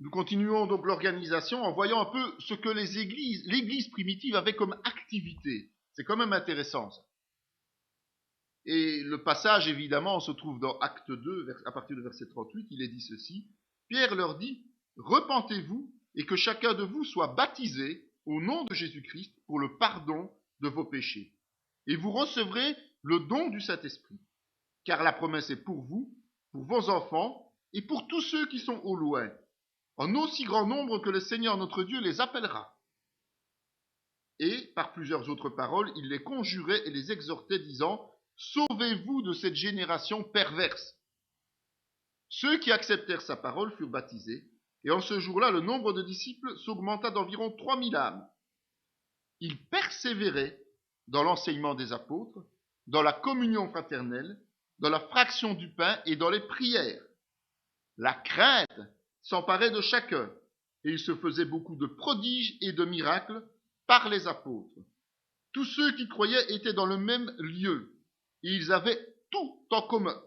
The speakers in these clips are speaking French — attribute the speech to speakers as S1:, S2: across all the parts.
S1: Nous continuons donc l'organisation en voyant un peu ce que l'Église primitive avait comme activité. C'est quand même intéressant ça. Et le passage, évidemment, se trouve dans Acte 2, à partir du verset 38, il est dit ceci. Pierre leur dit, repentez-vous et que chacun de vous soit baptisé au nom de Jésus-Christ pour le pardon de vos péchés. Et vous recevrez le don du Saint-Esprit. Car la promesse est pour vous, pour vos enfants et pour tous ceux qui sont au loin, en aussi grand nombre que le Seigneur notre Dieu les appellera. Et, par plusieurs autres paroles, il les conjurait et les exhortait, disant, sauvez-vous de cette génération perverse. Ceux qui acceptèrent sa parole furent baptisés, et en ce jour-là, le nombre de disciples s'augmenta d'environ 3000 âmes. Ils persévéraient dans l'enseignement des apôtres, dans la communion fraternelle, dans la fraction du pain et dans les prières. La crainte s'emparait de chacun, et il se faisait beaucoup de prodiges et de miracles par les apôtres. Tous ceux qui croyaient étaient dans le même lieu, et ils avaient tout en commun.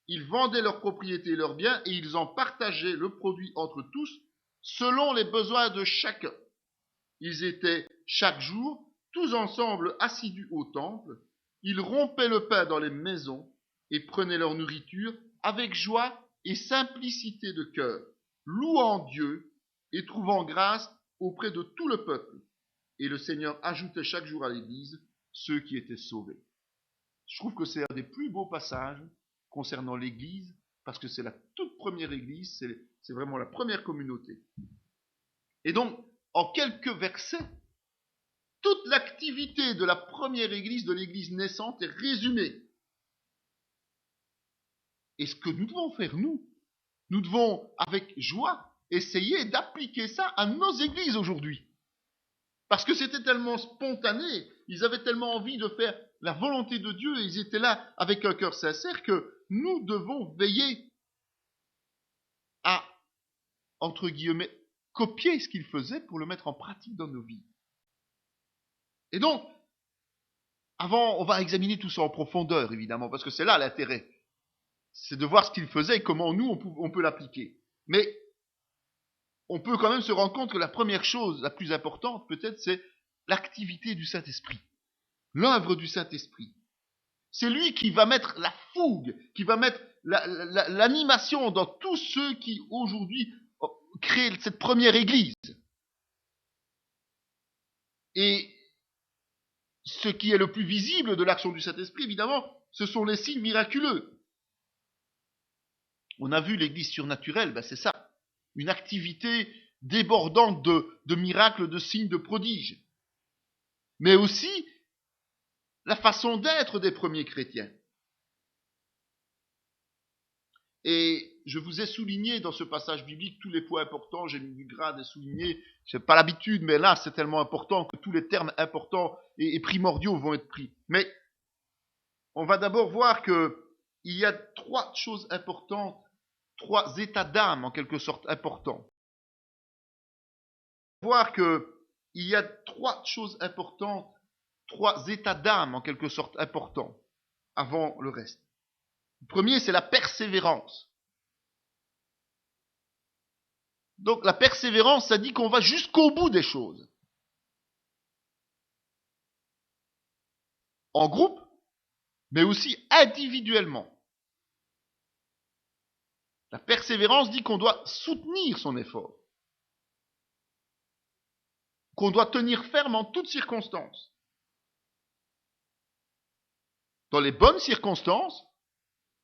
S1: Ils vendaient leurs propriétés et leurs biens, et ils en partageaient le produit entre tous, selon les besoins de chacun. Ils étaient chaque jour, tous ensemble assidus au temple, ils rompaient le pain dans les maisons, et prenaient leur nourriture avec joie et simplicité de cœur, louant Dieu et trouvant grâce auprès de tout le peuple. Et le Seigneur ajoutait chaque jour à l'Église ceux qui étaient sauvés. Je trouve que c'est un des plus beaux passages concernant l'Église, parce que c'est la toute première Église, c'est vraiment la première communauté. Et donc, en quelques versets, toute l'activité de la première Église, de l'Église naissante, est résumée. Et ce que nous devons faire, nous devons, avec joie, essayer d'appliquer ça à nos églises aujourd'hui. Parce que c'était tellement spontané, ils avaient tellement envie de faire la volonté de Dieu, et ils étaient là avec un cœur sincère, que nous devons veiller à, entre guillemets, copier ce qu'ils faisaient pour le mettre en pratique dans nos vies. Et donc, avant, on va examiner tout ça en profondeur, évidemment, parce que c'est là l'intérêt. C'est de voir ce qu'ils faisaient et comment nous, on peut l'appliquer. Mais on peut quand même se rendre compte que la première chose, la plus importante peut-être, c'est l'activité du Saint-Esprit. L'œuvre du Saint-Esprit. C'est lui qui va mettre la fougue, qui va mettre l'animation dans tous ceux qui aujourd'hui créent cette première église. Et ce qui est le plus visible de l'action du Saint-Esprit, évidemment, ce sont les signes miraculeux. On a vu l'église surnaturelle, c'est ça. Une activité débordante de miracles, de signes, de prodiges. Mais aussi la façon d'être des premiers chrétiens. Et je vous ai souligné dans ce passage biblique tous les points importants, j'ai mis du grade et souligné, c'est pas l'habitude, mais là c'est tellement important que tous les termes importants et primordiaux vont être pris. Mais on va d'abord voir que il y a trois choses importantes, trois états d'âme en quelque sorte importants. Voir que il y a trois choses importantes, trois états d'âme en quelque sorte importants avant le reste. Le premier, c'est la persévérance. Donc la persévérance, ça dit qu'on va jusqu'au bout des choses. En groupe, mais aussi individuellement. La persévérance dit qu'on doit soutenir son effort. Qu'on doit tenir ferme en toutes circonstances. Dans les bonnes circonstances,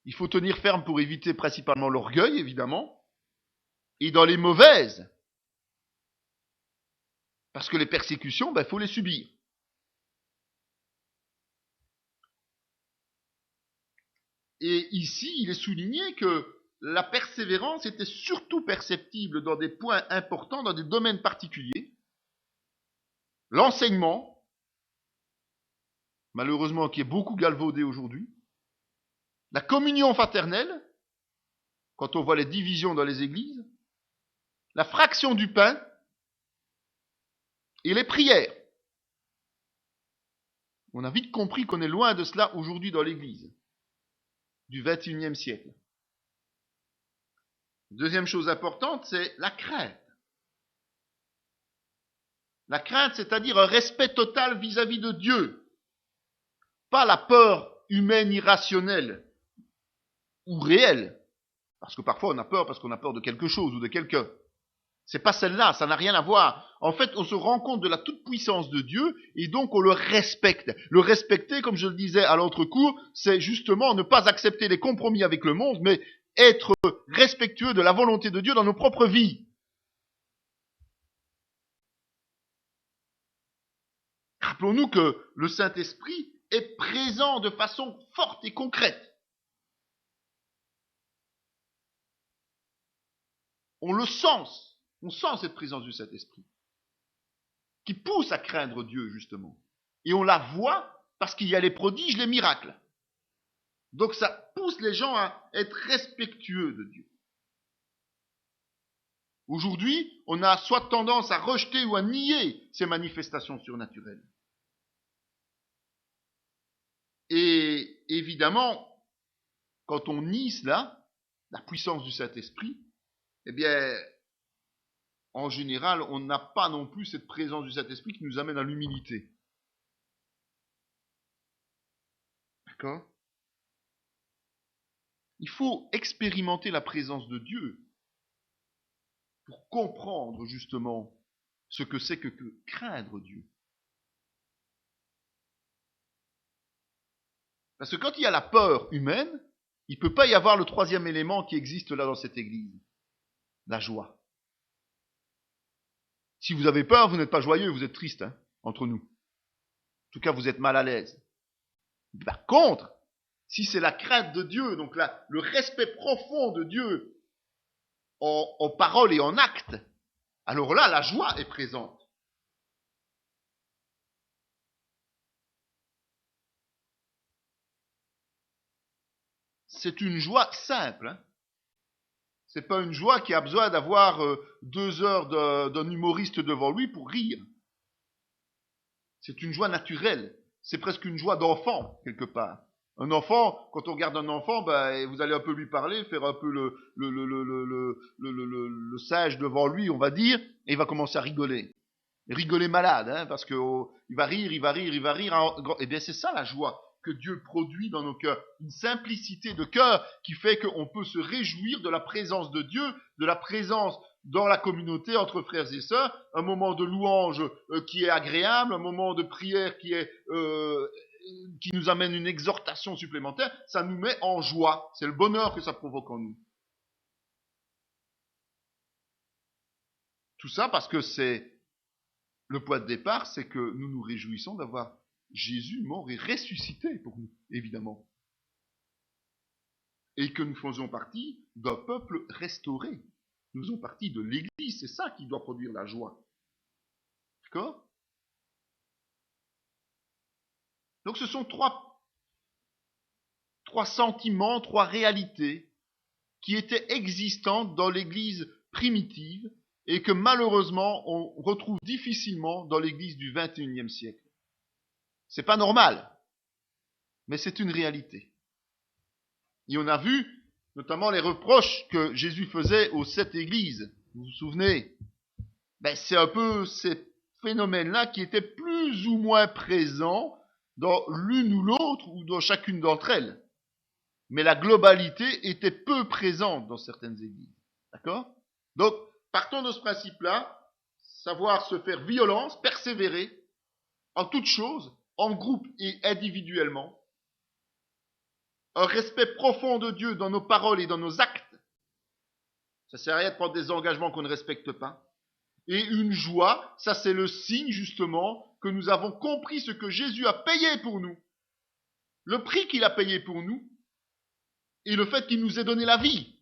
S1: il faut tenir ferme pour éviter principalement l'orgueil, évidemment. Et dans les mauvaises, parce que les persécutions, il faut les subir. Et ici, il est souligné que la persévérance était surtout perceptible dans des points importants, dans des domaines particuliers. L'enseignement, malheureusement qui est beaucoup galvaudé aujourd'hui. La communion fraternelle, quand on voit les divisions dans les églises. La fraction du pain et les prières. On a vite compris qu'on est loin de cela aujourd'hui dans l'église du XXIe siècle. Deuxième chose importante, c'est la crainte. La crainte, c'est-à-dire un respect total vis-à-vis de Dieu. Pas la peur humaine irrationnelle ou réelle. Parce que parfois on a peur parce qu'on a peur de quelque chose ou de quelqu'un. C'est pas celle-là, ça n'a rien à voir. En fait, on se rend compte de la toute-puissance de Dieu et donc on le respecte. Le respecter, comme je le disais à l'autre cours, c'est justement ne pas accepter les compromis avec le monde, mais être respectueux de la volonté de Dieu dans nos propres vies. Rappelons-nous que le Saint-Esprit est présent de façon forte et concrète. On le sent, on sent cette présence du Saint-Esprit, qui pousse à craindre Dieu, justement. Et on la voit parce qu'il y a les prodiges, les miracles. Donc ça pousse les gens à être respectueux de Dieu. Aujourd'hui, on a soit tendance à rejeter ou à nier ces manifestations surnaturelles. Et évidemment, quand on nie cela, la puissance du Saint-Esprit, eh bien, en général, on n'a pas non plus cette présence du Saint-Esprit qui nous amène à l'humilité. D'accord ? Il faut expérimenter la présence de Dieu pour comprendre justement ce que c'est que craindre Dieu. Parce que quand il y a la peur humaine, il ne peut pas y avoir le troisième élément qui existe là dans cette église, la joie. Si vous avez peur, vous n'êtes pas joyeux, vous êtes triste, hein, entre nous. En tout cas, vous êtes mal à l'aise. Par contre, si c'est la crainte de Dieu, donc là, le respect profond de Dieu en parole et en acte, alors là, la joie est présente. C'est une joie simple. Hein. C'est pas une joie qui a besoin d'avoir 2 heures d'un humoriste devant lui pour rire. C'est une joie naturelle. C'est presque une joie d'enfant, quelque part. Un enfant, quand on regarde un enfant, ben, vous allez un peu lui parler, faire un peu le sage devant lui, on va dire, et il va commencer à rigoler. Et rigoler malade, hein, parce que il va rire. Eh bien, c'est ça la joie que Dieu produit dans nos cœurs. Une simplicité de cœur qui fait qu'on peut se réjouir de la présence de Dieu, de la présence dans la communauté entre frères et sœurs, un moment de louange qui est agréable, un moment de prière qui nous amène une exhortation supplémentaire, ça nous met en joie. C'est le bonheur que ça provoque en nous. Tout ça parce que c'est le point de départ, c'est que nous nous réjouissons d'avoir Jésus mort et ressuscité pour nous, évidemment. Et que nous faisons partie d'un peuple restauré. Nous faisons partie de l'Église, c'est ça qui doit produire la joie. D'accord ? Donc ce sont trois sentiments, 3 réalités qui étaient existantes dans l'Église primitive et que malheureusement on retrouve difficilement dans l'Église du XXIe siècle. C'est pas normal, mais c'est une réalité. Et on a vu notamment les reproches que Jésus faisait aux 7 églises. Vous vous souvenez ? Ben, c'est un peu ces phénomènes-là qui étaient plus ou moins présents dans l'une ou l'autre ou dans chacune d'entre elles. Mais la globalité était peu présente dans certaines églises. D'accord ? Donc, partons de ce principe-là, savoir se faire violence, persévérer en toutes choses, en groupe et individuellement. Un respect profond de Dieu dans nos paroles et dans nos actes. Ça sert à rien de prendre des engagements qu'on ne respecte pas. Et une joie, ça c'est le signe justement que nous avons compris ce que Jésus a payé pour nous. Le prix qu'il a payé pour nous et le fait qu'il nous ait donné la vie.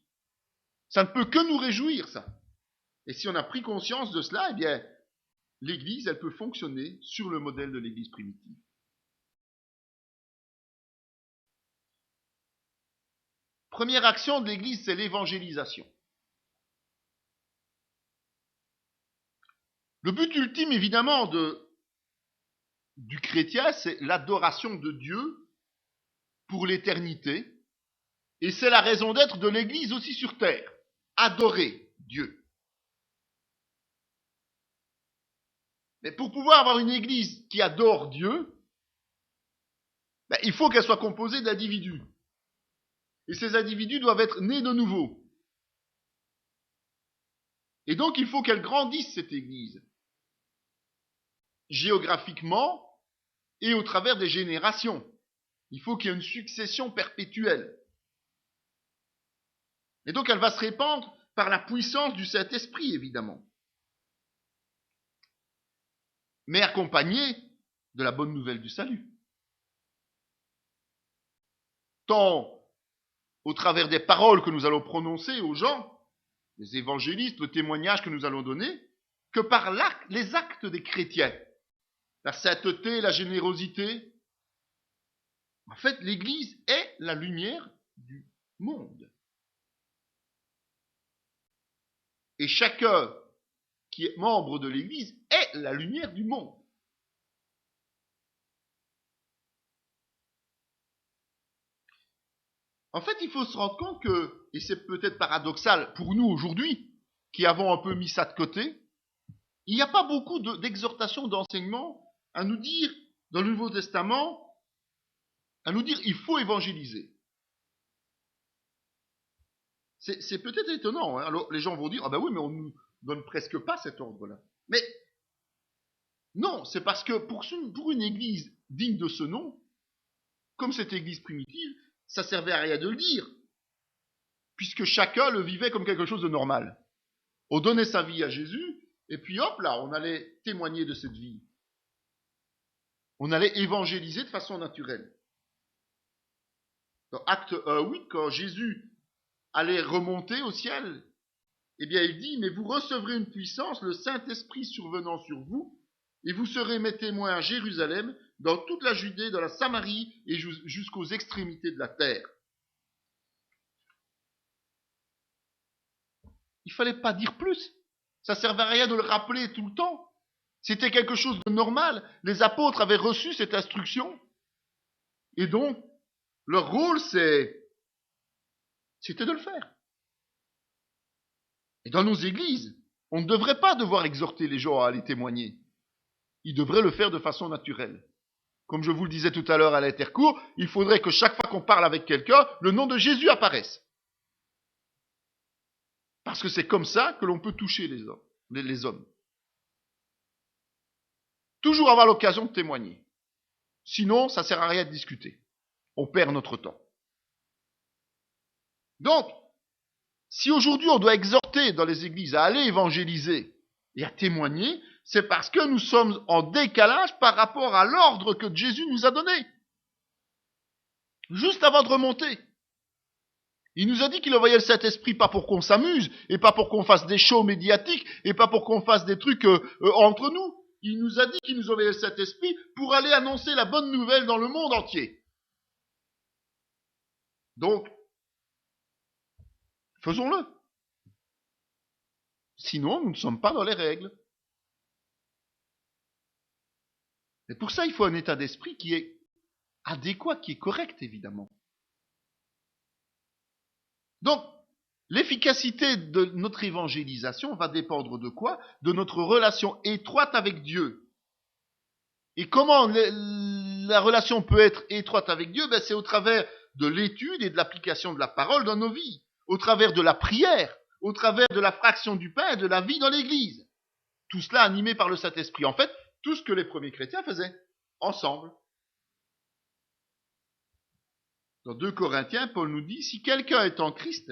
S1: Ça ne peut que nous réjouir, ça. Et si on a pris conscience de cela, eh bien, l'Église, elle peut fonctionner sur le modèle de l'Église primitive. Première action de l'Église, c'est l'évangélisation. Le but ultime, évidemment, du chrétien, c'est l'adoration de Dieu pour l'éternité. Et c'est la raison d'être de l'Église aussi sur terre. adorer Dieu. Mais pour pouvoir avoir une église qui adore Dieu, il faut qu'elle soit composée d'individus. Et ces individus doivent être nés de nouveau. Et donc il faut qu'elle grandisse, cette église, géographiquement et au travers des générations. Il faut qu'il y ait une succession perpétuelle. Et donc elle va se répandre par la puissance du Saint-Esprit, évidemment. Mais accompagnée de la bonne nouvelle du salut. Tant au travers des paroles que nous allons prononcer aux gens, les évangélistes, le témoignage que nous allons donner, que par les actes des chrétiens. La sainteté, la générosité. En fait, l'Église est la lumière du monde. Et chacun qui est membre de l'Église est la lumière du monde. En fait, il faut se rendre compte que, et c'est peut-être paradoxal pour nous aujourd'hui, qui avons un peu mis ça de côté, il n'y a pas beaucoup d'exhortations, d'enseignements à nous dire, dans le Nouveau Testament, à nous dire il faut évangéliser. C'est peut-être étonnant. Hein. Alors, les gens vont dire, ah ben oui, mais on ne nous donne presque pas cet ordre-là. Mais non, c'est parce que pour une église digne de ce nom, comme cette église primitive, ça servait à rien de le dire, puisque chacun le vivait comme quelque chose de normal. On donnait sa vie à Jésus, et puis hop là, on allait témoigner de cette vie. On allait évangéliser de façon naturelle. Dans Acte 1:8, quand Jésus allait remonter au ciel, eh bien il dit, mais vous recevrez une puissance, le Saint-Esprit survenant sur vous, et vous serez mes témoins à Jérusalem, dans toute la Judée, dans la Samarie, et jusqu'aux extrémités de la terre. Il fallait pas dire plus. Ça servait à rien de le rappeler tout le temps. C'était quelque chose de normal. Les apôtres avaient reçu cette instruction. Et donc, leur rôle, c'était de le faire. Et dans nos églises, on ne devrait pas devoir exhorter les gens à aller témoigner. Ils devraient le faire de façon naturelle. Comme je vous le disais tout à l'heure à l'intercours, il faudrait que chaque fois qu'on parle avec quelqu'un, le nom de Jésus apparaisse. Parce que c'est comme ça que l'on peut toucher les hommes. Toujours avoir l'occasion de témoigner. Sinon, ça ne sert à rien de discuter. On perd notre temps. Donc, si aujourd'hui on doit exhorter dans les églises à aller évangéliser et à témoigner, c'est parce que nous sommes en décalage par rapport à l'ordre que Jésus nous a donné. Juste avant de remonter. Il nous a dit qu'il envoyait le Saint-Esprit pas pour qu'on s'amuse, et pas pour qu'on fasse des shows médiatiques, et pas pour qu'on fasse des trucs entre nous. Il nous a dit qu'il nous envoyait le Saint-Esprit pour aller annoncer la bonne nouvelle dans le monde entier. Donc, faisons-le. Sinon, nous ne sommes pas dans les règles. Et pour ça, il faut un état d'esprit qui est adéquat, qui est correct, évidemment. Donc, l'efficacité de notre évangélisation va dépendre de quoi? De notre relation étroite avec Dieu. Et comment la relation peut être étroite avec Dieu? C'est au travers de l'étude et de l'application de la parole dans nos vies, au travers de la prière, au travers de la fraction du pain et de la vie dans l'Église. Tout cela animé par le Saint-Esprit. En fait, tout ce que les premiers chrétiens faisaient, ensemble. Dans 2 Corinthiens, Paul nous dit, si quelqu'un est en Christ,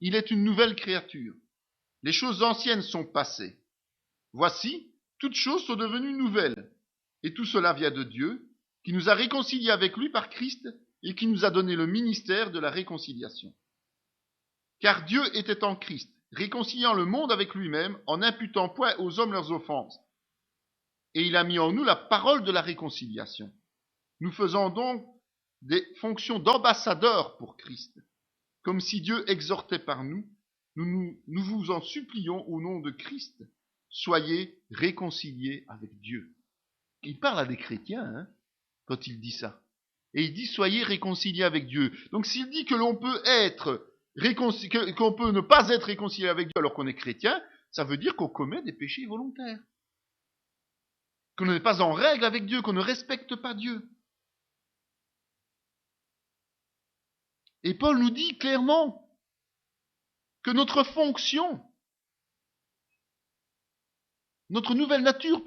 S1: il est une nouvelle créature. Les choses anciennes sont passées. Voici, toutes choses sont devenues nouvelles. Et tout cela vient de Dieu, qui nous a réconciliés avec lui par Christ et qui nous a donné le ministère de la réconciliation. Car Dieu était en Christ, réconciliant le monde avec lui-même en n'imputant point aux hommes leurs offenses. Et il a mis en nous la parole de la réconciliation. Nous faisons donc des fonctions d'ambassadeurs pour Christ. Comme si Dieu exhortait par nous, nous vous en supplions au nom de Christ, soyez réconciliés avec Dieu. Il parle à des chrétiens quand il dit ça. Et il dit soyez réconciliés avec Dieu. Donc s'il dit que l'on peut être qu'on peut ne pas être réconcilié avec Dieu alors qu'on est chrétien, ça veut dire qu'on commet des péchés volontaires. Qu'on n'est pas en règle avec Dieu, qu'on ne respecte pas Dieu. Et Paul nous dit clairement que notre fonction, notre nouvelle nature,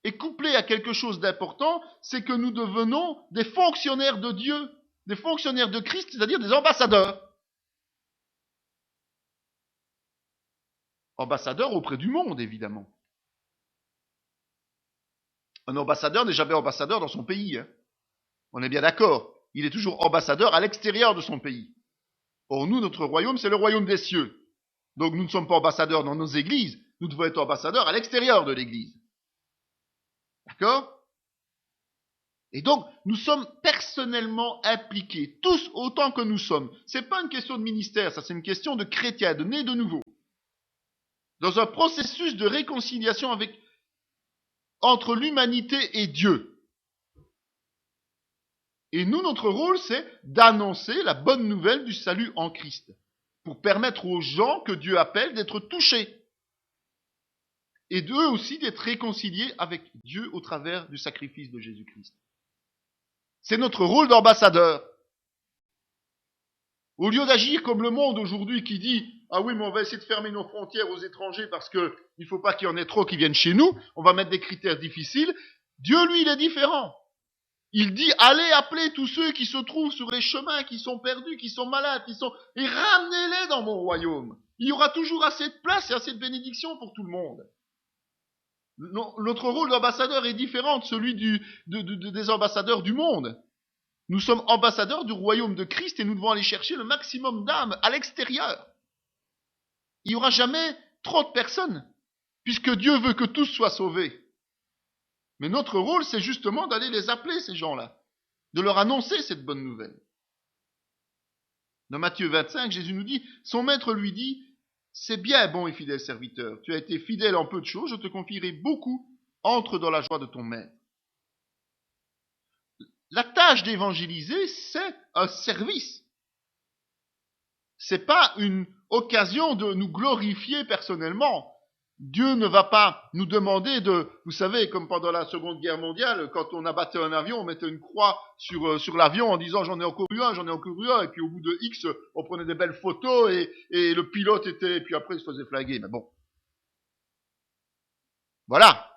S1: est couplée à quelque chose d'important, c'est que nous devenons des fonctionnaires de Dieu, des fonctionnaires de Christ, c'est-à-dire des ambassadeurs. Ambassadeurs auprès du monde, évidemment. Un ambassadeur n'est jamais ambassadeur dans son pays. Hein. On est bien d'accord. Il est toujours ambassadeur à l'extérieur de son pays. Or, nous, notre royaume, c'est le royaume des cieux. Donc, nous ne sommes pas ambassadeurs dans nos églises. Nous devons être ambassadeurs à l'extérieur de l'église. D'accord? Et donc, nous sommes personnellement impliqués, tous autant que nous sommes. C'est pas une question de ministère, ça c'est une question de chrétien, de né de nouveau. Dans un processus de réconciliation entre l'humanité et Dieu. Et nous, notre rôle, c'est d'annoncer la bonne nouvelle du salut en Christ, pour permettre aux gens que Dieu appelle d'être touchés. Et d'eux aussi d'être réconciliés avec Dieu au travers du sacrifice de Jésus-Christ. C'est notre rôle d'ambassadeur. Au lieu d'agir comme le monde aujourd'hui qui dit « Ah oui, mais on va essayer de fermer nos frontières aux étrangers parce qu'il ne faut pas qu'il y en ait trop qui viennent chez nous, on va mettre des critères difficiles », Dieu, lui, il est différent. Il dit « Allez appeler tous ceux qui se trouvent sur les chemins, qui sont perdus, qui sont malades, et ramenez-les dans mon royaume. Il y aura toujours assez de place et assez de bénédiction pour tout le monde. » Notre rôle d'ambassadeur est différent de celui des ambassadeurs du monde. Nous sommes ambassadeurs du royaume de Christ et nous devons aller chercher le maximum d'âmes à l'extérieur. Il n'y aura jamais trop de personnes, puisque Dieu veut que tous soient sauvés. Mais notre rôle, c'est justement d'aller les appeler, ces gens-là, de leur annoncer cette bonne nouvelle. Dans Matthieu 25, Jésus nous dit, son maître lui dit, c'est bien, bon et fidèle serviteur, tu as été fidèle en peu de choses, je te confierai beaucoup, entre dans la joie de ton maître. La tâche d'évangéliser, c'est un service. C'est pas une occasion de nous glorifier personnellement. Dieu ne va pas nous demander vous savez, comme pendant la Seconde Guerre mondiale, quand on abattait un avion, on mettait une croix sur l'avion en disant j'en ai encore eu un, et puis au bout de X, on prenait des belles photos et le pilote et puis après il se faisait flinguer. Mais bon. Voilà.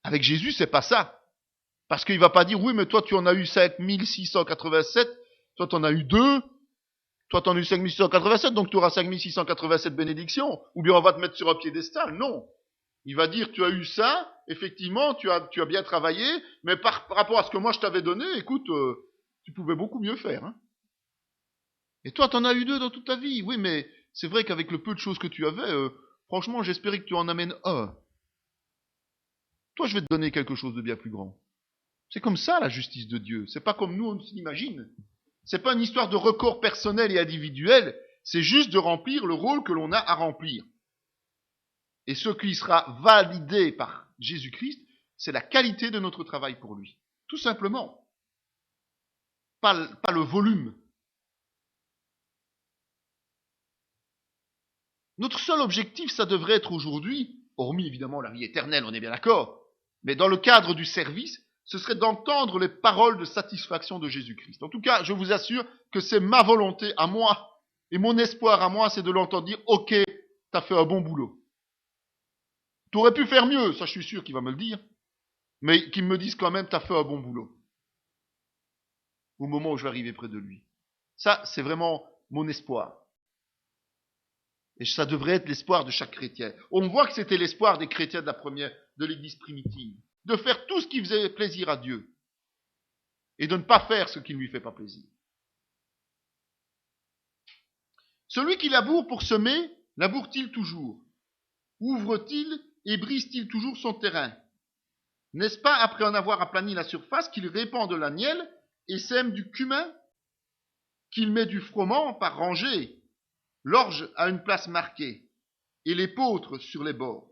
S1: Avec Jésus, c'est pas ça. Parce qu'il va pas dire, oui, mais toi tu en as eu 5687, toi tu en as eu 2, toi tu en as eu 5687, donc tu auras 5687 bénédictions. Ou bien on va te mettre sur un piédestal. Non. Il va dire, tu as eu ça, effectivement, tu as bien travaillé, mais par rapport à ce que moi je t'avais donné, écoute, tu pouvais beaucoup mieux faire. Hein. Et toi tu en as eu 2 dans toute ta vie. Oui, mais c'est vrai qu'avec le peu de choses que tu avais, franchement j'espérais que tu en amènes un. Toi je vais te donner quelque chose de bien plus grand. C'est comme ça la justice de Dieu. C'est pas comme nous on s'imagine. C'est pas une histoire de record personnel et individuel. C'est juste de remplir le rôle que l'on a à remplir. Et ce qui sera validé par Jésus-Christ, c'est la qualité de notre travail pour lui. Tout simplement. Pas le volume. Notre seul objectif, ça devrait être aujourd'hui, hormis évidemment la vie éternelle, on est bien d'accord, mais dans le cadre du service, ce serait d'entendre les paroles de satisfaction de Jésus-Christ. En tout cas, je vous assure que c'est ma volonté à moi, et mon espoir à moi, c'est de l'entendre dire « Ok, t'as fait un bon boulot. Tu aurais pu faire mieux », ça je suis sûr qu'il va me le dire, mais qu'il me dise quand même « T'as fait un bon boulot » au moment où je vais arriver près de lui. Ça, c'est vraiment mon espoir. Et ça devrait être l'espoir de chaque chrétien. On voit que c'était l'espoir des chrétiens de l'église primitive. De faire tout ce qui faisait plaisir à Dieu. Et de ne pas faire ce qui ne lui fait pas plaisir. Celui qui laboure pour semer, laboure-t-il toujours? Ouvre-t-il et brise-t-il toujours son terrain? N'est-ce pas après en avoir aplani la surface qu'il répand de la nielle et sème du cumin? Qu'il met du froment par rangées, l'orge à une place marquée et l'épeautre sur les bords?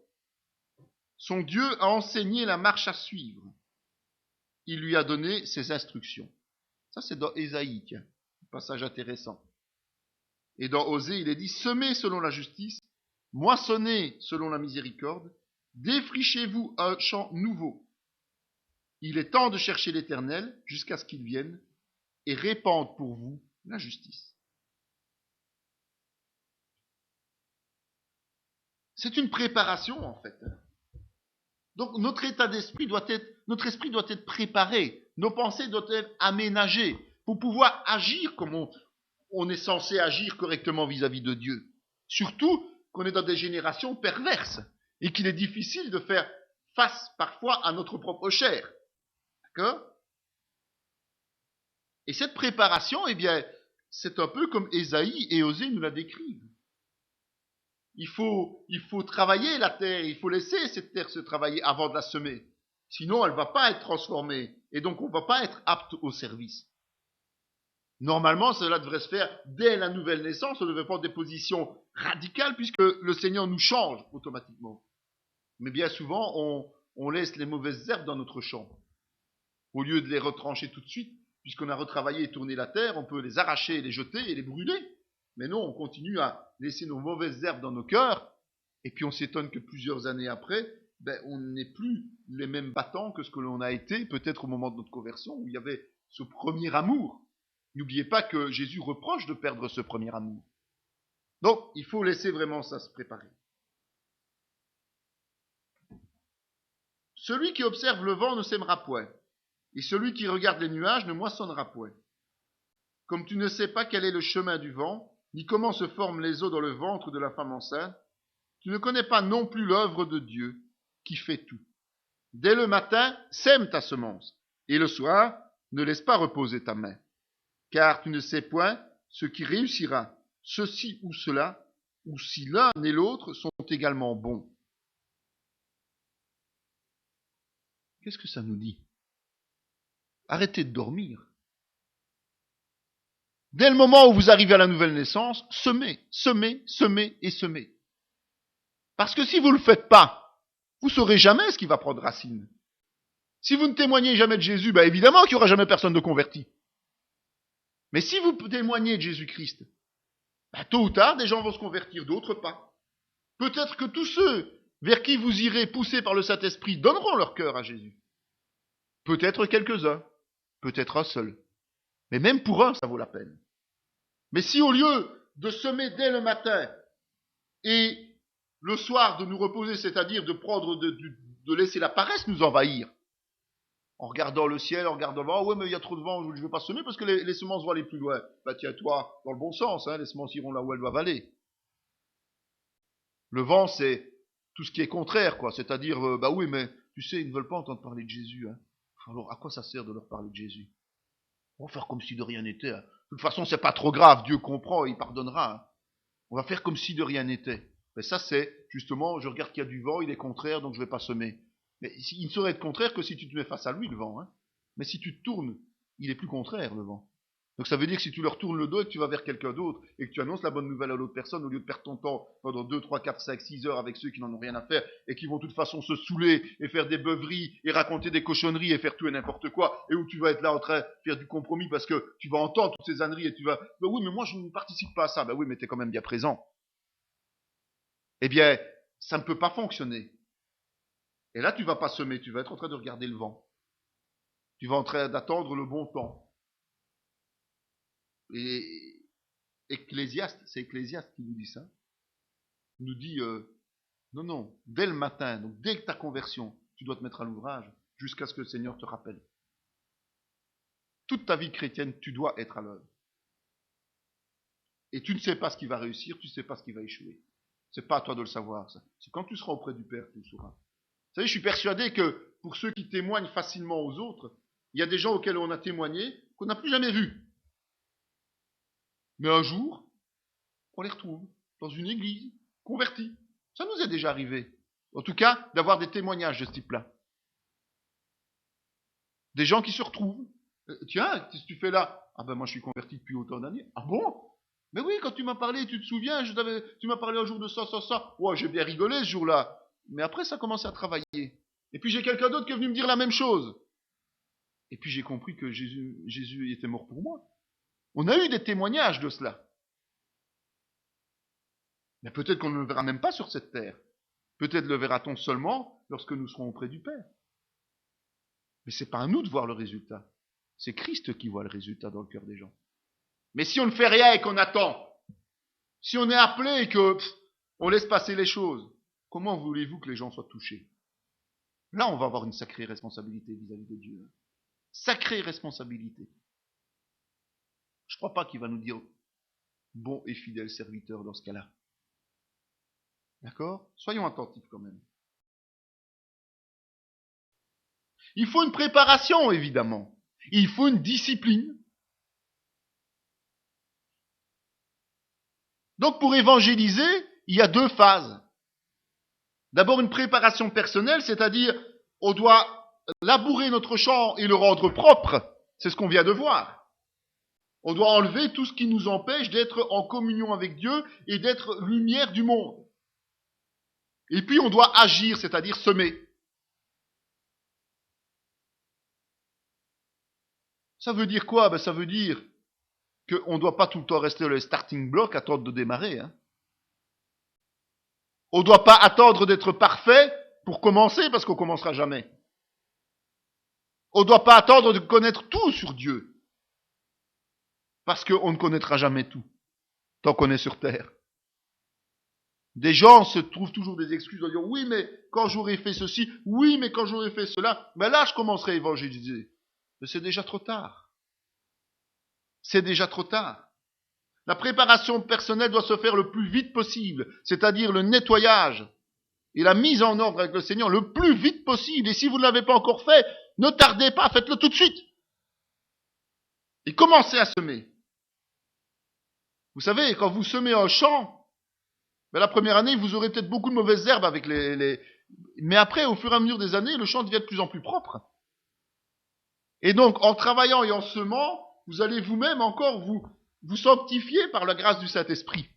S1: Son Dieu a enseigné la marche à suivre. Il lui a donné ses instructions. Ça, c'est dans Ésaïe, tiens, un passage intéressant. Et dans Osée, il est dit, semez selon la justice, moissonnez selon la miséricorde, défrichez-vous un champ nouveau. Il est temps de chercher l'Éternel jusqu'à ce qu'il vienne et répande pour vous la justice. C'est une préparation en fait. Donc notre état d'esprit notre esprit doit être préparé, nos pensées doivent être aménagées pour pouvoir agir comme on est censé agir correctement vis-à-vis de Dieu. Surtout qu'on est dans des générations perverses et qu'il est difficile de faire face parfois à notre propre chair. D'accord ? Et cette préparation, eh bien, c'est un peu comme Ésaïe et Osée nous la décrivent. Il faut travailler la terre, il faut laisser cette terre se travailler avant de la semer. Sinon, elle ne va pas être transformée. Et donc, on ne va pas être apte au service. Normalement, cela devrait se faire dès la nouvelle naissance. On devrait prendre des positions radicales puisque le Seigneur nous change automatiquement. Mais bien souvent, on laisse les mauvaises herbes dans notre champ. Au lieu de les retrancher tout de suite, puisqu'on a retravaillé et tourné la terre, on peut les arracher, les jeter et les brûler. Mais non, on continue à laisser nos mauvaises herbes dans nos cœurs, et puis on s'étonne que plusieurs années après, on n'est plus les mêmes battants que ce que l'on a été, peut-être au moment de notre conversion, où il y avait ce premier amour. N'oubliez pas que Jésus reproche de perdre ce premier amour. Donc, il faut laisser vraiment ça se préparer. Celui qui observe le vent ne sèmera point, et celui qui regarde les nuages ne moissonnera point. Comme tu ne sais pas quel est le chemin du vent, ni comment se forment les os dans le ventre de la femme enceinte, tu ne connais pas non plus l'œuvre de Dieu qui fait tout. Dès le matin, sème ta semence, et le soir, ne laisse pas reposer ta main, car tu ne sais point ce qui réussira, ceci ou cela, ou si l'un et l'autre sont également bons. Qu'est-ce que ça nous dit ? Arrêtez de dormir. Dès le moment où vous arrivez à la nouvelle naissance, semez, semez, semez et semez. Parce que si vous ne le faites pas, vous ne saurez jamais ce qui va prendre racine. Si vous ne témoignez jamais de Jésus, évidemment qu'il n'y aura jamais personne de converti. Mais si vous témoignez de Jésus-Christ, tôt ou tard, des gens vont se convertir, d'autres pas. Peut-être que tous ceux vers qui vous irez poussés par le Saint-Esprit donneront leur cœur à Jésus. Peut-être quelques-uns, peut-être un seul. Mais même pour un, ça vaut la peine. Mais si au lieu de semer dès le matin et le soir de nous reposer, c'est-à-dire de prendre de laisser la paresse nous envahir, en regardant le ciel, en regardant le vent, ouais mais il y a trop de vent, je ne vais pas semer parce que les semences vont aller plus loin. Tiens-toi dans le bon sens, les semences iront là où elles doivent aller. Le vent, c'est tout ce qui est contraire, quoi. C'est-à-dire, oui, mais tu sais, ils ne veulent pas entendre parler de Jésus. Alors, à quoi ça sert de leur parler de Jésus ? On va faire comme si de rien n'était. De toute façon, c'est pas trop grave. Dieu comprend, il pardonnera. On va faire comme si de rien n'était. Mais ça, c'est justement, je regarde qu'il y a du vent, il est contraire, donc je vais pas semer. Mais il ne saurait être contraire que si tu te mets face à lui, le vent. Mais si tu te tournes, il est plus contraire, le vent. Donc ça veut dire que si tu leur tournes le dos et que tu vas vers quelqu'un d'autre et que tu annonces la bonne nouvelle à l'autre personne, au lieu de perdre ton temps pendant 2, 3, 4, 5, 6 heures avec ceux qui n'en ont rien à faire et qui vont de toute façon se saouler et faire des beuveries et raconter des cochonneries et faire tout et n'importe quoi, et où tu vas être là en train de faire du compromis parce que tu vas entendre toutes ces âneries et tu vas « oui, mais moi je ne participe pas à ça. » Oui, mais tu es quand même bien présent. Eh bien, ça ne peut pas fonctionner. Et là, tu vas pas semer, tu vas être en train de regarder le vent. Tu vas en train d'attendre le bon temps. Et Ecclésiaste, c'est Ecclésiaste qui nous dit ça. Il nous dit, non, dès le matin, donc dès ta conversion, tu dois te mettre à l'ouvrage jusqu'à ce que le Seigneur te rappelle. Toute ta vie chrétienne, tu dois être à l'œuvre. Et tu ne sais pas ce qui va réussir, tu ne sais pas ce qui va échouer. C'est pas à toi de le savoir, ça. C'est quand tu seras auprès du Père que tu le sauras. Vous savez, je suis persuadé que pour ceux qui témoignent facilement aux autres, il y a des gens auxquels on a témoigné qu'on n'a plus jamais vus. Mais un jour, on les retrouve dans une église, convertis. Ça nous est déjà arrivé. En tout cas, d'avoir des témoignages de ce type-là. Des gens qui se retrouvent. Tiens, qu'est-ce que tu fais là ? Moi je suis converti depuis autant d'années. Ah bon ? Mais oui, quand tu m'as parlé, tu te souviens, tu m'as parlé un jour de ça. Ouais, j'ai bien rigolé ce jour-là. Mais après, ça a commencé à travailler. Et puis j'ai quelqu'un d'autre qui est venu me dire la même chose. Et puis j'ai compris que Jésus était mort pour moi. On a eu des témoignages de cela. Mais peut-être qu'on ne le verra même pas sur cette terre. Peut-être le verra-t-on seulement lorsque nous serons auprès du Père. Mais c'est pas à nous de voir le résultat. C'est Christ qui voit le résultat dans le cœur des gens. Mais si on ne fait rien et qu'on attend, si on est appelé et que on laisse passer les choses, comment voulez-vous que les gens soient touchés? Là, on va avoir une sacrée responsabilité vis-à-vis de Dieu. Sacrée responsabilité. Je ne crois pas qu'il va nous dire bon et fidèle serviteur dans ce cas-là. D'accord? Soyons attentifs quand même. Il faut une préparation, évidemment. Il faut une discipline. Donc pour évangéliser, il y a deux phases. D'abord une préparation personnelle, c'est-à-dire on doit labourer notre champ et le rendre propre. C'est ce qu'on vient de voir. On doit enlever tout ce qui nous empêche d'être en communion avec Dieu et d'être lumière du monde. Et puis on doit agir, c'est-à-dire semer. Ça veut dire quoi? Ça veut dire qu'on ne doit pas tout le temps rester le starting block, attendre de démarrer. On ne doit pas attendre d'être parfait pour commencer, parce qu'on ne commencera jamais. On ne doit pas attendre de connaître tout sur Dieu, parce qu'on ne connaîtra jamais tout, tant qu'on est sur terre. Des gens se trouvent toujours des excuses en disant « Oui, mais quand j'aurai fait ceci, oui, mais quand j'aurai fait cela, mais là je commencerai à évangéliser. » Mais c'est déjà trop tard. C'est déjà trop tard. La préparation personnelle doit se faire le plus vite possible, c'est-à-dire le nettoyage et la mise en ordre avec le Seigneur le plus vite possible. Et si vous ne l'avez pas encore fait, ne tardez pas, faites-le tout de suite. Et commencez à semer. Vous savez, quand vous semez un champ, la première année, vous aurez peut-être beaucoup de mauvaises herbes avec Mais après, au fur et à mesure des années, le champ devient de plus en plus propre. Et donc, en travaillant et en semant, vous allez vous-même encore vous sanctifier par la grâce du Saint-Esprit.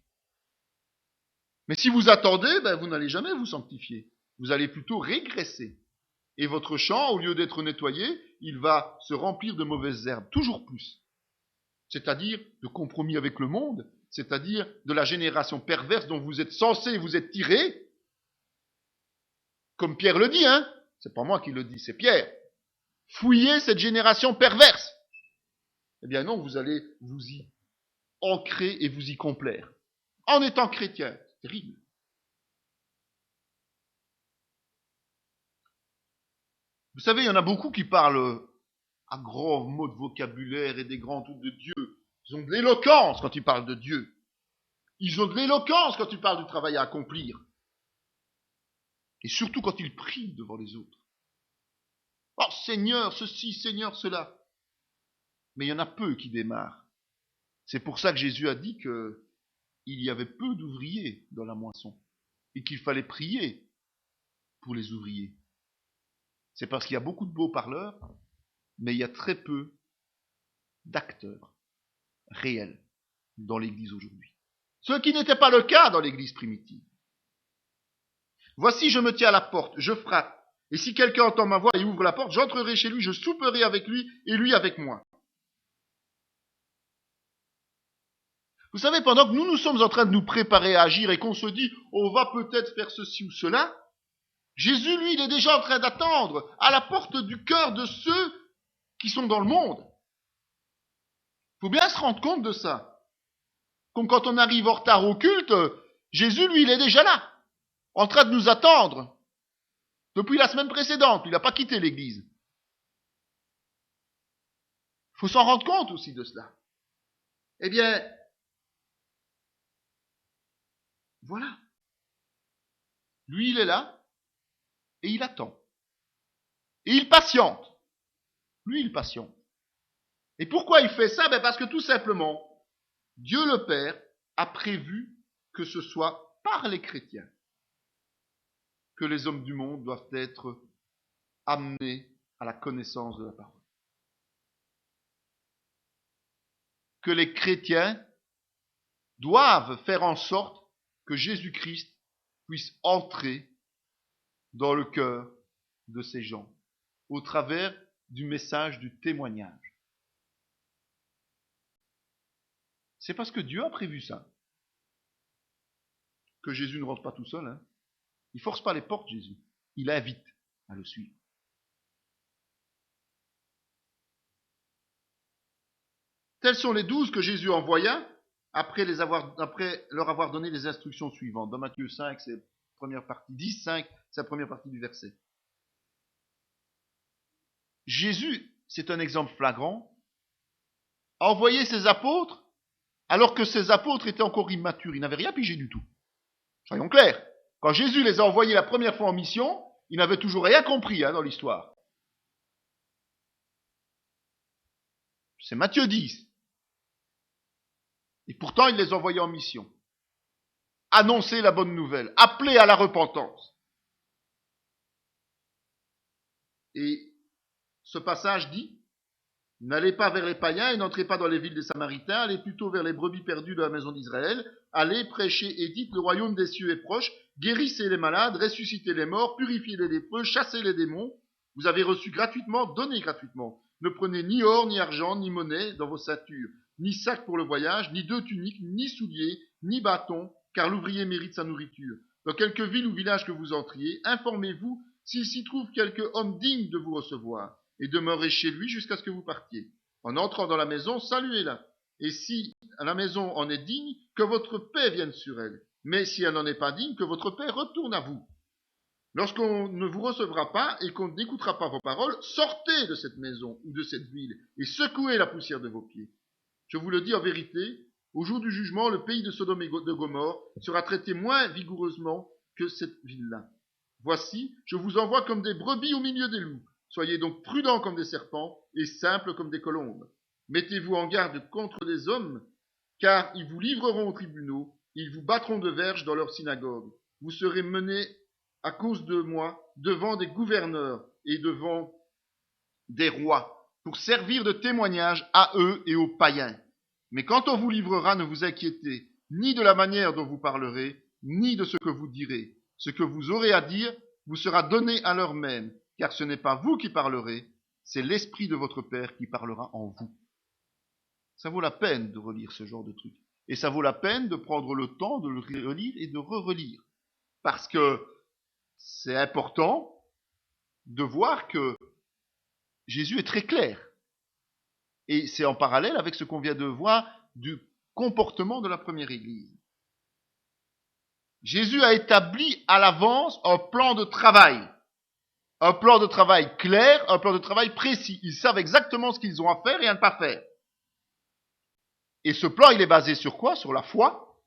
S1: Mais si vous attendez, vous n'allez jamais vous sanctifier. Vous allez plutôt régresser. Et votre champ, au lieu d'être nettoyé, il va se remplir de mauvaises herbes, toujours plus. C'est-à-dire de compromis avec le monde, c'est-à-dire de la génération perverse dont vous êtes censés vous êtes tirés. Comme Pierre le dit, c'est pas moi qui le dis, c'est Pierre. Fouillez cette génération perverse. Eh bien non, vous allez vous y ancrer et vous y complaire. En étant chrétien. C'est terrible. Vous savez, il y en a beaucoup qui parlent à grands mots de vocabulaire et des grands trucs de Dieu. Ils ont de l'éloquence quand ils parlent de Dieu. Ils ont de l'éloquence quand ils parlent du travail à accomplir. Et surtout quand ils prient devant les autres. Oh Seigneur, ceci, Seigneur, cela. Mais il y en a peu qui démarrent. C'est pour ça que Jésus a dit qu'il y avait peu d'ouvriers dans la moisson. Et qu'il fallait prier pour les ouvriers. C'est parce qu'il y a beaucoup de beaux parleurs, mais il y a très peu d'acteurs réels dans l'Église aujourd'hui. Ce qui n'était pas le cas dans l'Église primitive. Voici, je me tiens à la porte, je frappe. Et si quelqu'un entend ma voix et ouvre la porte, j'entrerai chez lui, je souperai avec lui et lui avec moi. Vous savez, pendant que nous sommes en train de nous préparer à agir et qu'on se dit, on va peut-être faire ceci ou cela, Jésus, lui, il est déjà en train d'attendre à la porte du cœur de ceux qui sont dans le monde. Il faut bien se rendre compte de ça. Comme quand on arrive en retard au culte, Jésus, lui, il est déjà là, en train de nous attendre. Depuis la semaine précédente, il n'a pas quitté l'église. Il faut s'en rendre compte aussi de cela. Eh bien, voilà. Lui, il est là, et il attend. Et il patiente. Lui, il patiente. Et pourquoi il fait ça? Parce que tout simplement, Dieu le Père a prévu que ce soit par les chrétiens que les hommes du monde doivent être amenés à la connaissance de la parole. Que les chrétiens doivent faire en sorte que Jésus-Christ puisse entrer dans le cœur de ces gens au travers du message du témoignage. C'est parce que Dieu a prévu ça. que Jésus ne rentre pas tout seul. Hein. Il ne force pas les portes, Jésus. Il invite à le suivre. Tels sont les 12 que Jésus envoya après leur avoir donné les instructions suivantes. Dans Matthieu 5, c'est la première partie. 10, 5, c'est la première partie du verset. Jésus, c'est un exemple flagrant, a envoyé ses apôtres alors que ces apôtres étaient encore immatures. Ils n'avaient rien pigé du tout. Soyons clairs. Quand Jésus les a envoyés la première fois en mission, ils n'avaient toujours rien compris dans l'histoire. C'est Matthieu 10. Et pourtant, il les envoyait en mission. Annoncer la bonne nouvelle, appeler à la repentance. Et ce passage dit, n'allez pas vers les païens et n'entrez pas dans les villes des Samaritains, allez plutôt vers les brebis perdues de la maison d'Israël, allez prêcher et dites, le royaume des cieux est proche, guérissez les malades, ressuscitez les morts, purifiez les lépreux, chassez les démons, vous avez reçu gratuitement, donnez gratuitement. Ne prenez ni or, ni argent, ni monnaie dans vos ceintures, ni sac pour le voyage, ni 2 tuniques, ni souliers, ni bâtons, car l'ouvrier mérite sa nourriture. Dans quelque ville ou village que vous entriez, informez-vous s'il s'y trouve quelque homme digne de vous recevoir, et demeurez chez lui jusqu'à ce que vous partiez. En entrant dans la maison, saluez-la. Et si la maison en est digne, que votre paix vienne sur elle. Mais si elle n'en est pas digne, que votre paix retourne à vous. Lorsqu'on ne vous recevra pas et qu'on n'écoutera pas vos paroles, sortez de cette maison ou de cette ville et secouez la poussière de vos pieds. Je vous le dis en vérité, au jour du jugement, le pays de Sodome et de Gomorrhe sera traité moins vigoureusement que cette ville-là. Voici, je vous envoie comme des brebis au milieu des loups. Soyez donc prudents comme des serpents et simples comme des colombes. Mettez-vous en garde contre les hommes, car ils vous livreront aux tribunaux, ils vous battront de verges dans leurs synagogues. Vous serez menés à cause de moi devant des gouverneurs et devant des rois, pour servir de témoignage à eux et aux païens. Mais quand on vous livrera, ne vous inquiétez ni de la manière dont vous parlerez, ni de ce que vous direz. Ce que vous aurez à dire vous sera donné à l'heure même, car ce n'est pas vous qui parlerez, c'est l'Esprit de votre Père qui parlera en vous. Ça vaut la peine de relire ce genre de truc. Et ça vaut la peine de prendre le temps de le relire et de re-relire. Parce que c'est important de voir que Jésus est très clair. Et c'est en parallèle avec ce qu'on vient de voir du comportement de la première Église. Jésus a établi à l'avance un plan de travail. Un plan de travail clair, un plan de travail précis. Ils savent exactement ce qu'ils ont à faire et à ne pas faire. Et ce plan, il est basé sur quoi? Sur la foi.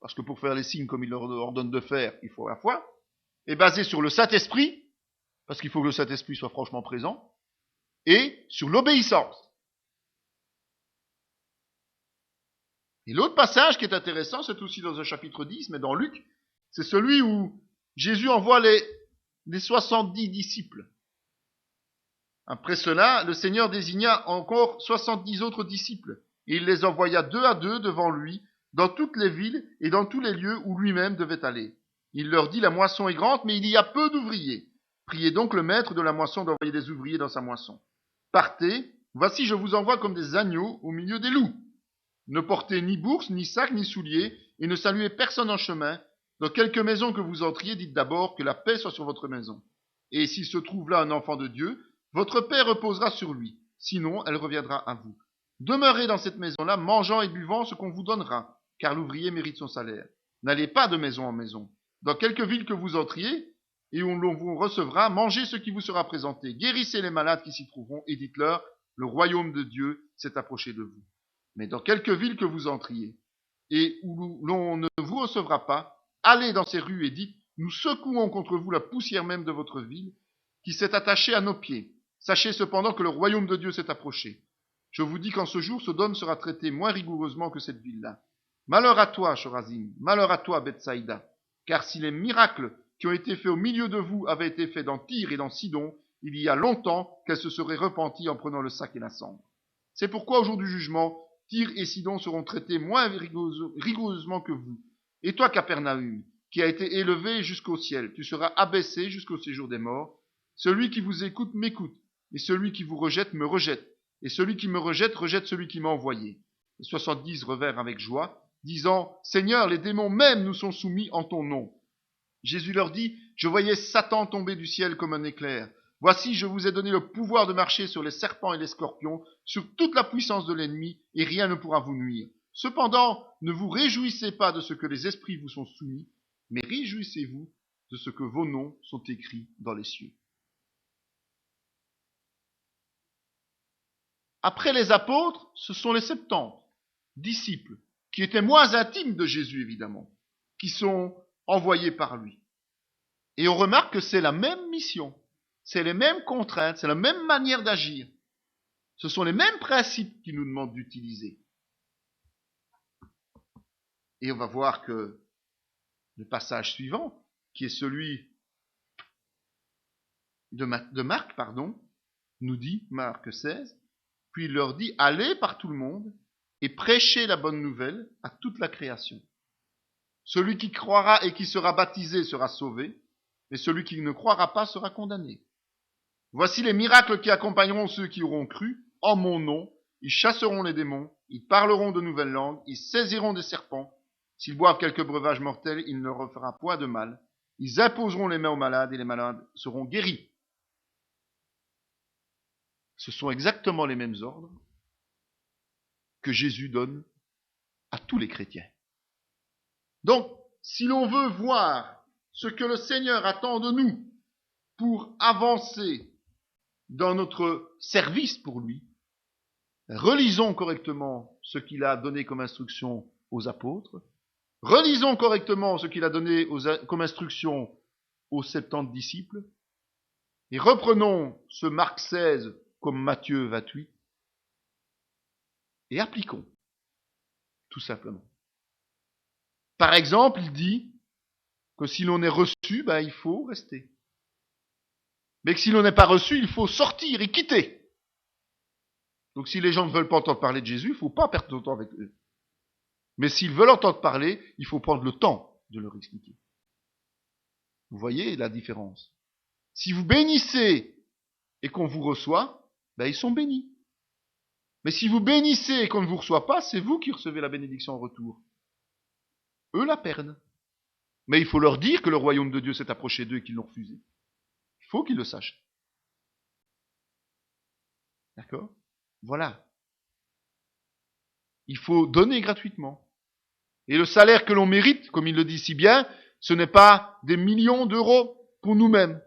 S1: Parce que pour faire les signes comme il leur ordonne de faire, il faut la foi. Et basé sur le Saint-Esprit, parce qu'il faut que le Saint-Esprit soit franchement présent. Et sur l'obéissance. Et l'autre passage qui est intéressant, c'est aussi dans un chapitre 10, mais dans Luc, c'est celui où Jésus envoie les 70 disciples. Après cela, le Seigneur désigna encore 70 autres disciples, et il les envoya 2 à 2 devant lui, dans toutes les villes et dans tous les lieux où lui-même devait aller. Il leur dit, la moisson est grande, mais il y a peu d'ouvriers. Priez donc le maître de la moisson d'envoyer des ouvriers dans sa moisson. Partez, voici je vous envoie comme des agneaux au milieu des loups. Ne portez ni bourse, ni sac, ni souliers, et ne saluez personne en chemin. Dans quelque maison que vous entriez, dites d'abord que la paix soit sur votre maison. Et s'il se trouve là un enfant de Dieu, votre paix reposera sur lui. Sinon, elle reviendra à vous. Demeurez dans cette maison-là, mangeant et buvant ce qu'on vous donnera, car l'ouvrier mérite son salaire. N'allez pas de maison en maison. Dans quelque ville que vous entriez, et où l'on vous recevra, mangez ce qui vous sera présenté. Guérissez les malades qui s'y trouveront, et dites-leur, le royaume de Dieu s'est approché de vous. Mais dans quelque ville que vous entriez, et où l'on ne vous recevra pas, allez dans ces rues et dites, nous secouons contre vous la poussière même de votre ville, qui s'est attachée à nos pieds. Sachez cependant que le royaume de Dieu s'est approché. Je vous dis qu'en ce jour, Sodome sera traité moins rigoureusement que cette ville-là. Malheur à toi, Chorazim, malheur à toi, Bethsaïda, car si les miracles qui ont été faits au milieu de vous avaient été faits dans Tyr et dans Sidon, il y a longtemps qu'elles se seraient repenties en prenant le sac et la cendre. C'est pourquoi au jour du jugement, Tyr et Sidon seront traités moins rigoureusement que vous. Et toi, Capernaum, qui a été élevé jusqu'au ciel, tu seras abaissé jusqu'au séjour des morts. Celui qui vous écoute m'écoute, et celui qui vous rejette me rejette, et celui qui me rejette rejette celui qui m'a envoyé. Les 70 revinrent avec joie, disant « Seigneur, les démons même nous sont soumis en ton nom. » Jésus leur dit « Je voyais Satan tomber du ciel comme un éclair. Voici, je vous ai donné le pouvoir de marcher sur les serpents et les scorpions, sur toute la puissance de l'ennemi, et rien ne pourra vous nuire. Cependant, ne vous réjouissez pas de ce que les esprits vous sont soumis, mais réjouissez-vous de ce que vos noms sont écrits dans les cieux. » Après les apôtres, ce sont les 70 disciples, qui étaient moins intimes de Jésus évidemment, qui sont envoyés par lui. Et on remarque que c'est la même mission, c'est les mêmes contraintes, c'est la même manière d'agir. Ce sont les mêmes principes qu'il nous demande d'utiliser. Et on va voir que le passage suivant, qui est celui de Marc, nous dit, Marc 16, puis il leur dit, allez par tout le monde et prêchez la bonne nouvelle à toute la création. Celui qui croira et qui sera baptisé sera sauvé, mais celui qui ne croira pas sera condamné. Voici les miracles qui accompagneront ceux qui auront cru en mon nom. Ils chasseront les démons, ils parleront de nouvelles langues, ils saisiront des serpents. S'ils boivent quelques breuvages mortels, il ne leur fera point de mal. Ils imposeront les mains aux malades et les malades seront guéris. Ce sont exactement les mêmes ordres que Jésus donne à tous les chrétiens. Donc, si l'on veut voir ce que le Seigneur attend de nous pour avancer dans notre service pour lui, relisons correctement ce qu'il a donné comme instruction aux apôtres, relisons correctement ce qu'il a donné comme instruction aux 70 disciples, et reprenons ce Marc 16 comme Matthieu 28, et appliquons, tout simplement. Par exemple, il dit que si l'on est reçu, il faut rester. Mais que si l'on n'est pas reçu, il faut sortir et quitter. Donc si les gens ne veulent pas entendre parler de Jésus, il ne faut pas perdre de temps avec eux. Mais s'ils veulent entendre parler, il faut prendre le temps de leur expliquer. Vous voyez la différence. Si vous bénissez et qu'on vous reçoit, ils sont bénis. Mais si vous bénissez et qu'on ne vous reçoit pas, c'est vous qui recevez la bénédiction en retour. Eux la perdent. Mais il faut leur dire que le royaume de Dieu s'est approché d'eux et qu'ils l'ont refusé. Il faut qu'ils le sachent. D'accord ? Voilà. Il faut donner gratuitement. Et le salaire que l'on mérite, comme il le dit si bien, ce n'est pas des millions d'euros pour nous-mêmes.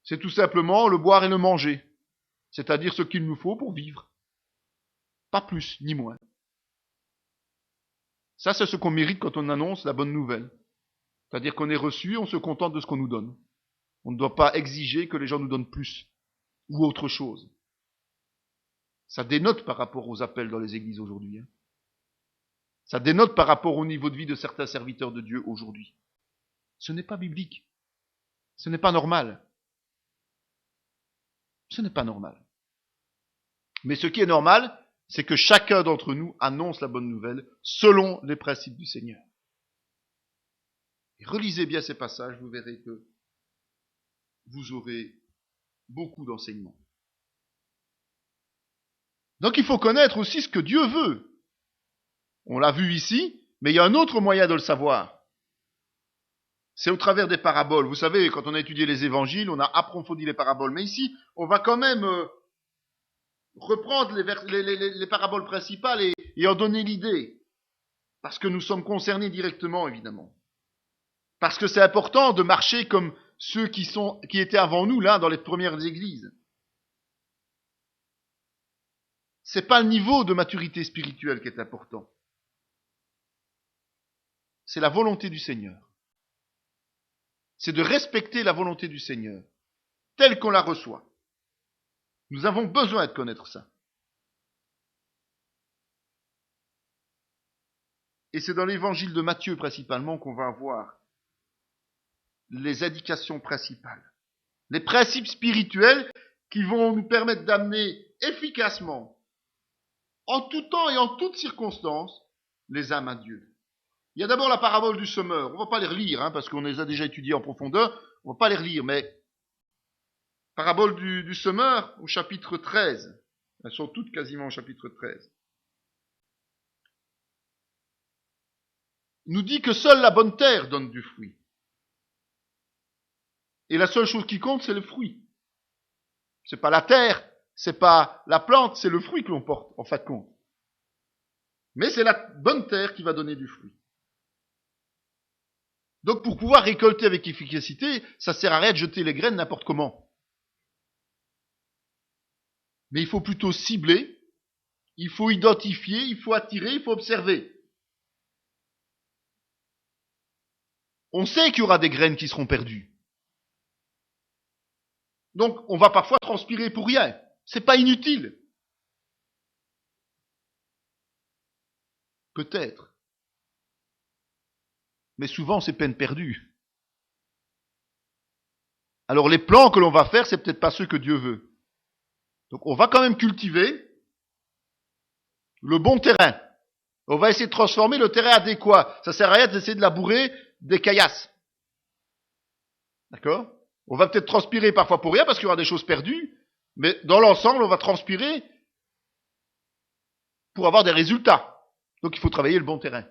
S1: C'est tout simplement le boire et le manger. C'est-à-dire ce qu'il nous faut pour vivre. Pas plus, ni moins. Ça, c'est ce qu'on mérite quand on annonce la bonne nouvelle. C'est-à-dire qu'on est reçu, on se contente de ce qu'on nous donne. On ne doit pas exiger que les gens nous donnent plus ou autre chose. Ça dénote par rapport aux appels dans les églises aujourd'hui. Ça dénote par rapport au niveau de vie de certains serviteurs de Dieu aujourd'hui. Ce n'est pas biblique. Ce n'est pas normal. Ce n'est pas normal. Mais ce qui est normal, c'est que chacun d'entre nous annonce la bonne nouvelle selon les principes du Seigneur. Et relisez bien ces passages, vous verrez que vous aurez beaucoup d'enseignements. Donc il faut connaître aussi ce que Dieu veut. On l'a vu ici, mais il y a un autre moyen de le savoir. C'est au travers des paraboles. Vous savez, quand on a étudié les évangiles, on a approfondi les paraboles. Mais ici, on va quand même reprendre les paraboles principales et en donner l'idée. Parce que nous sommes concernés directement, évidemment. Parce que c'est important de marcher comme ceux qui étaient avant nous, là, dans les premières églises. C'est pas le niveau de maturité spirituelle qui est important. C'est la volonté du Seigneur. C'est de respecter la volonté du Seigneur, telle qu'on la reçoit. Nous avons besoin de connaître ça. Et c'est dans l'évangile de Matthieu principalement qu'on va avoir les indications principales, les principes spirituels qui vont nous permettre d'amener efficacement, en tout temps et en toutes circonstances, les âmes à Dieu. Il y a d'abord la parabole du semeur. On ne va pas les relire, parce qu'on les a déjà étudiées en profondeur. On ne va pas les relire, mais parabole du semeur au chapitre 13. Elles sont toutes quasiment au chapitre 13. nous dit que seule la bonne terre donne du fruit. Et la seule chose qui compte, c'est le fruit. C'est pas la terre, c'est pas la plante, c'est le fruit que l'on porte, en fin de compte. Mais c'est la bonne terre qui va donner du fruit. Donc pour pouvoir récolter avec efficacité, ça sert à rien de jeter les graines n'importe comment. Mais il faut plutôt cibler, il faut identifier, il faut attirer, il faut observer. On sait qu'il y aura des graines qui seront perdues. Donc on va parfois transpirer pour rien. C'est pas inutile. Peut-être. Mais souvent c'est peine perdue. Alors les plans que l'on va faire, c'est peut-être pas ceux que Dieu veut. Donc on va quand même cultiver le bon terrain. On va essayer de transformer le terrain adéquat. Ça sert à rien d'essayer de labourer des caillasses. D'accord? On va peut-être transpirer parfois pour rien parce qu'il y aura des choses perdues, mais dans l'ensemble, on va transpirer pour avoir des résultats. Donc il faut travailler le bon terrain.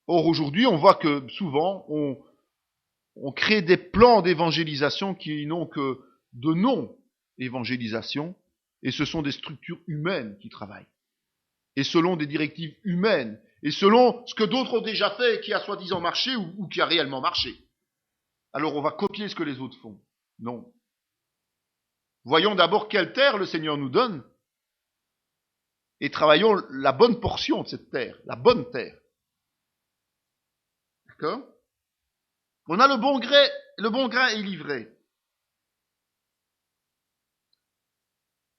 S1: Or aujourd'hui, on voit que souvent, on crée des plans d'évangélisation qui n'ont que de non-évangélisation, et ce sont des structures humaines qui travaillent. Et selon des directives humaines, et selon ce que d'autres ont déjà fait et qui a soi-disant marché ou qui a réellement marché. Alors on va copier ce que les autres font. Non. Voyons d'abord quelle terre le Seigneur nous donne, et travaillons la bonne portion de cette terre, la bonne terre. D'accord? On a le bon grain est livré.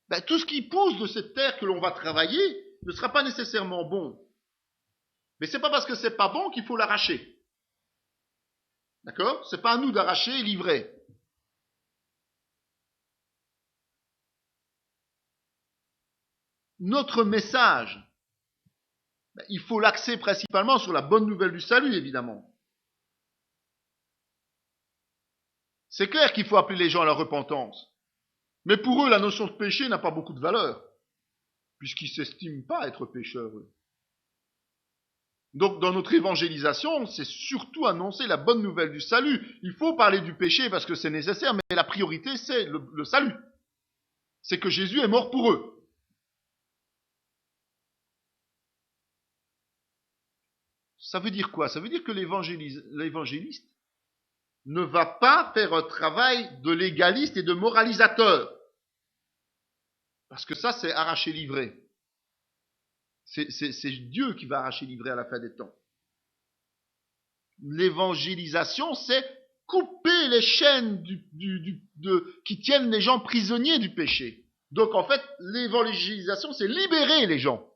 S1: Ben, tout ce qui pousse de cette terre que l'on va travailler ne sera pas nécessairement bon. Mais c'est pas parce que c'est pas bon qu'il faut l'arracher. D'accord? C'est pas à nous d'arracher et livrer. Notre message, ben, il faut l'axer principalement sur la bonne nouvelle du salut, évidemment. C'est clair qu'il faut appeler les gens à la repentance. Mais pour eux, la notion de péché n'a pas beaucoup de valeur, puisqu'ils ne s'estiment pas être pécheurs, eux. Donc, dans notre évangélisation, c'est surtout annoncer la bonne nouvelle du salut. Il faut parler du péché parce que c'est nécessaire, mais la priorité, c'est le salut. C'est que Jésus est mort pour eux. Ça veut dire quoi? Ça veut dire que l'évangéliste ne va pas faire un travail de légaliste et de moralisateur. Parce que ça, c'est arracher livré. C'est Dieu qui va arracher livré à la fin des temps. L'évangélisation, c'est couper les chaînes qui tiennent les gens prisonniers du péché. Donc en fait, l'évangélisation, c'est libérer les gens.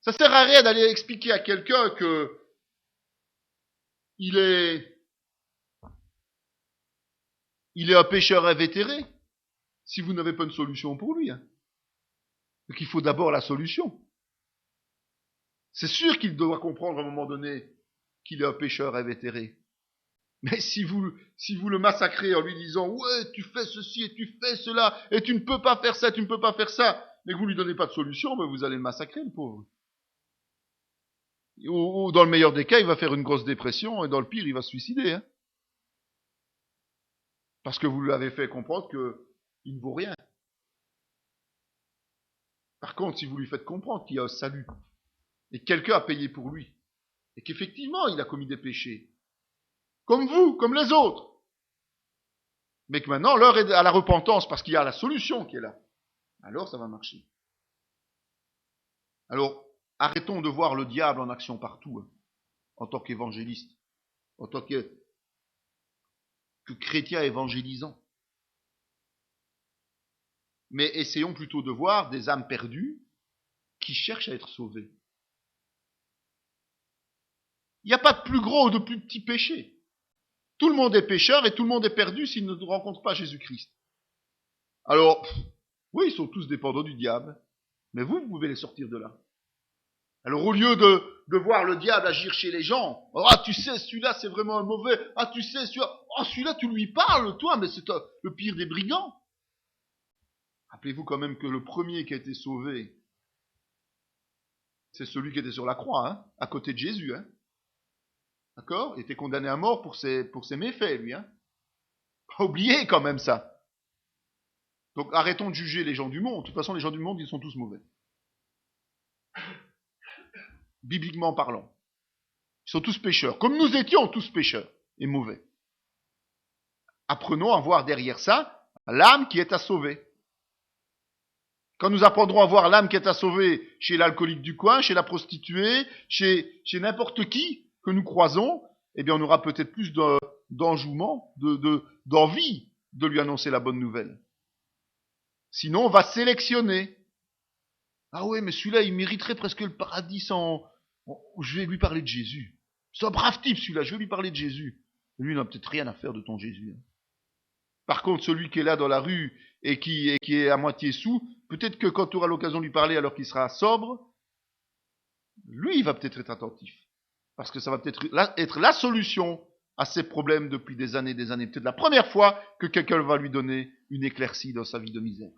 S1: Ça sert à rien d'aller expliquer à quelqu'un que il est un pécheur invétéré si vous n'avez pas une solution pour lui. Donc il faut d'abord la solution. C'est sûr qu'il doit comprendre à un moment donné qu'il est un pécheur invétéré. Mais si vous le massacrez en lui disant « Ouais, tu fais ceci et tu fais cela, et tu ne peux pas faire ça, tu ne peux pas faire ça », mais que vous lui donnez pas de solution, ben vous allez le massacrer, le pauvre. Ou dans le meilleur des cas, il va faire une grosse dépression, et dans le pire, il va se suicider. Parce que vous lui avez fait comprendre qu'il ne vaut rien. Par contre, si vous lui faites comprendre qu'il y a un salut, et que quelqu'un a payé pour lui, et qu'effectivement, il a commis des péchés, comme vous, comme les autres, mais que maintenant, l'heure est à la repentance, parce qu'il y a la solution qui est là, alors ça va marcher. Alors, arrêtons de voir le diable en action partout, en tant qu'évangéliste, en tant que chrétien évangélisant. Mais essayons plutôt de voir des âmes perdues qui cherchent à être sauvées. Il n'y a pas de plus gros ou de plus petit péché. Tout le monde est pécheur et tout le monde est perdu s'il ne rencontre pas Jésus-Christ. Alors, oui, ils sont tous dépendants du diable, mais vous pouvez les sortir de là. Alors au lieu de voir le diable agir chez les gens, « Ah, tu sais, celui-là c'est vraiment un mauvais, ah, tu sais, celui-là tu lui parles, toi, mais c'est le pire des brigands. » Rappelez-vous quand même que le premier qui a été sauvé, C'est celui qui était sur la croix, hein, à côté de Jésus. Hein. D'accord? Il était condamné à mort pour ses méfaits, lui. Hein. Pas oublier quand même ça. Donc arrêtons de juger les gens du monde. De toute façon, les gens du monde, ils sont tous mauvais. Bibliquement parlant. Ils sont tous pécheurs. Comme nous étions tous pécheurs et mauvais. Apprenons à voir derrière ça l'âme qui est à sauver. Quand nous apprendrons à voir l'âme qui est à sauver chez l'alcoolique du coin, chez la prostituée, chez n'importe qui que nous croisons, eh bien on aura peut-être plus d'enjouement, d'envie de lui annoncer la bonne nouvelle. Sinon, on va sélectionner. Ah ouais, mais celui-là, il mériterait presque le paradis je vais lui parler de Jésus. C'est un brave type, celui-là, je vais lui parler de Jésus. Lui, il n'a peut-être rien à faire de ton Jésus. Par contre, celui qui est là dans la rue et qui est à moitié sous, peut-être que quand tu auras l'occasion de lui parler alors qu'il sera sobre, lui, il va peut-être être attentif. Parce que ça va peut-être être la solution à ses problèmes depuis des années. Peut-être la première fois que quelqu'un va lui donner une éclaircie dans sa vie de misère.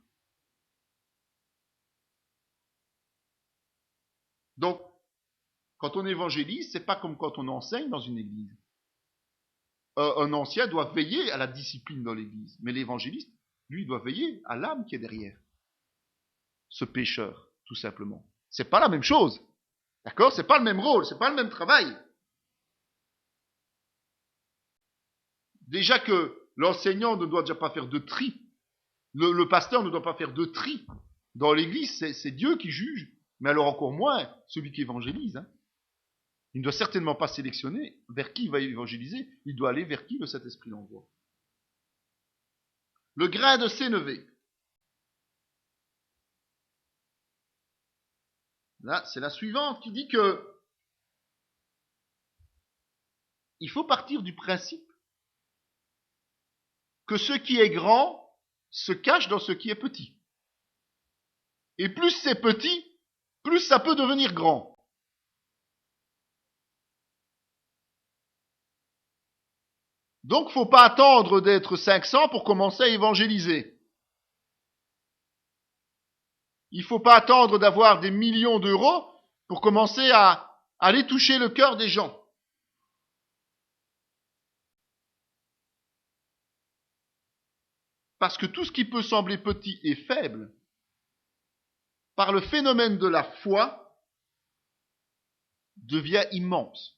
S1: Donc, quand on évangélise, c'est pas comme quand on enseigne dans une église. Un ancien doit veiller à la discipline dans l'église. Mais l'évangéliste, lui, doit veiller à l'âme qui est derrière. Ce pécheur, tout simplement. C'est pas la même chose. D'accord? C'est pas le même rôle, c'est pas le même travail. Déjà que l'enseignant ne doit déjà pas faire de tri. Le pasteur ne doit pas faire de tri. Dans l'église, c'est Dieu qui juge. Mais alors encore moins celui qui évangélise. Hein. Il ne doit certainement pas sélectionner vers qui il va évangéliser. Il doit aller vers qui le Saint-Esprit l'envoie. Le grain de sénévé. Là, c'est la suivante qui dit que il faut partir du principe que ce qui est grand se cache dans ce qui est petit. Et plus c'est petit, plus ça peut devenir grand. Donc, faut pas attendre d'être 500 pour commencer à évangéliser. Il faut pas attendre d'avoir des millions d'euros pour commencer à aller toucher le cœur des gens. Parce que tout ce qui peut sembler petit et faible, par le phénomène de la foi, devient immense.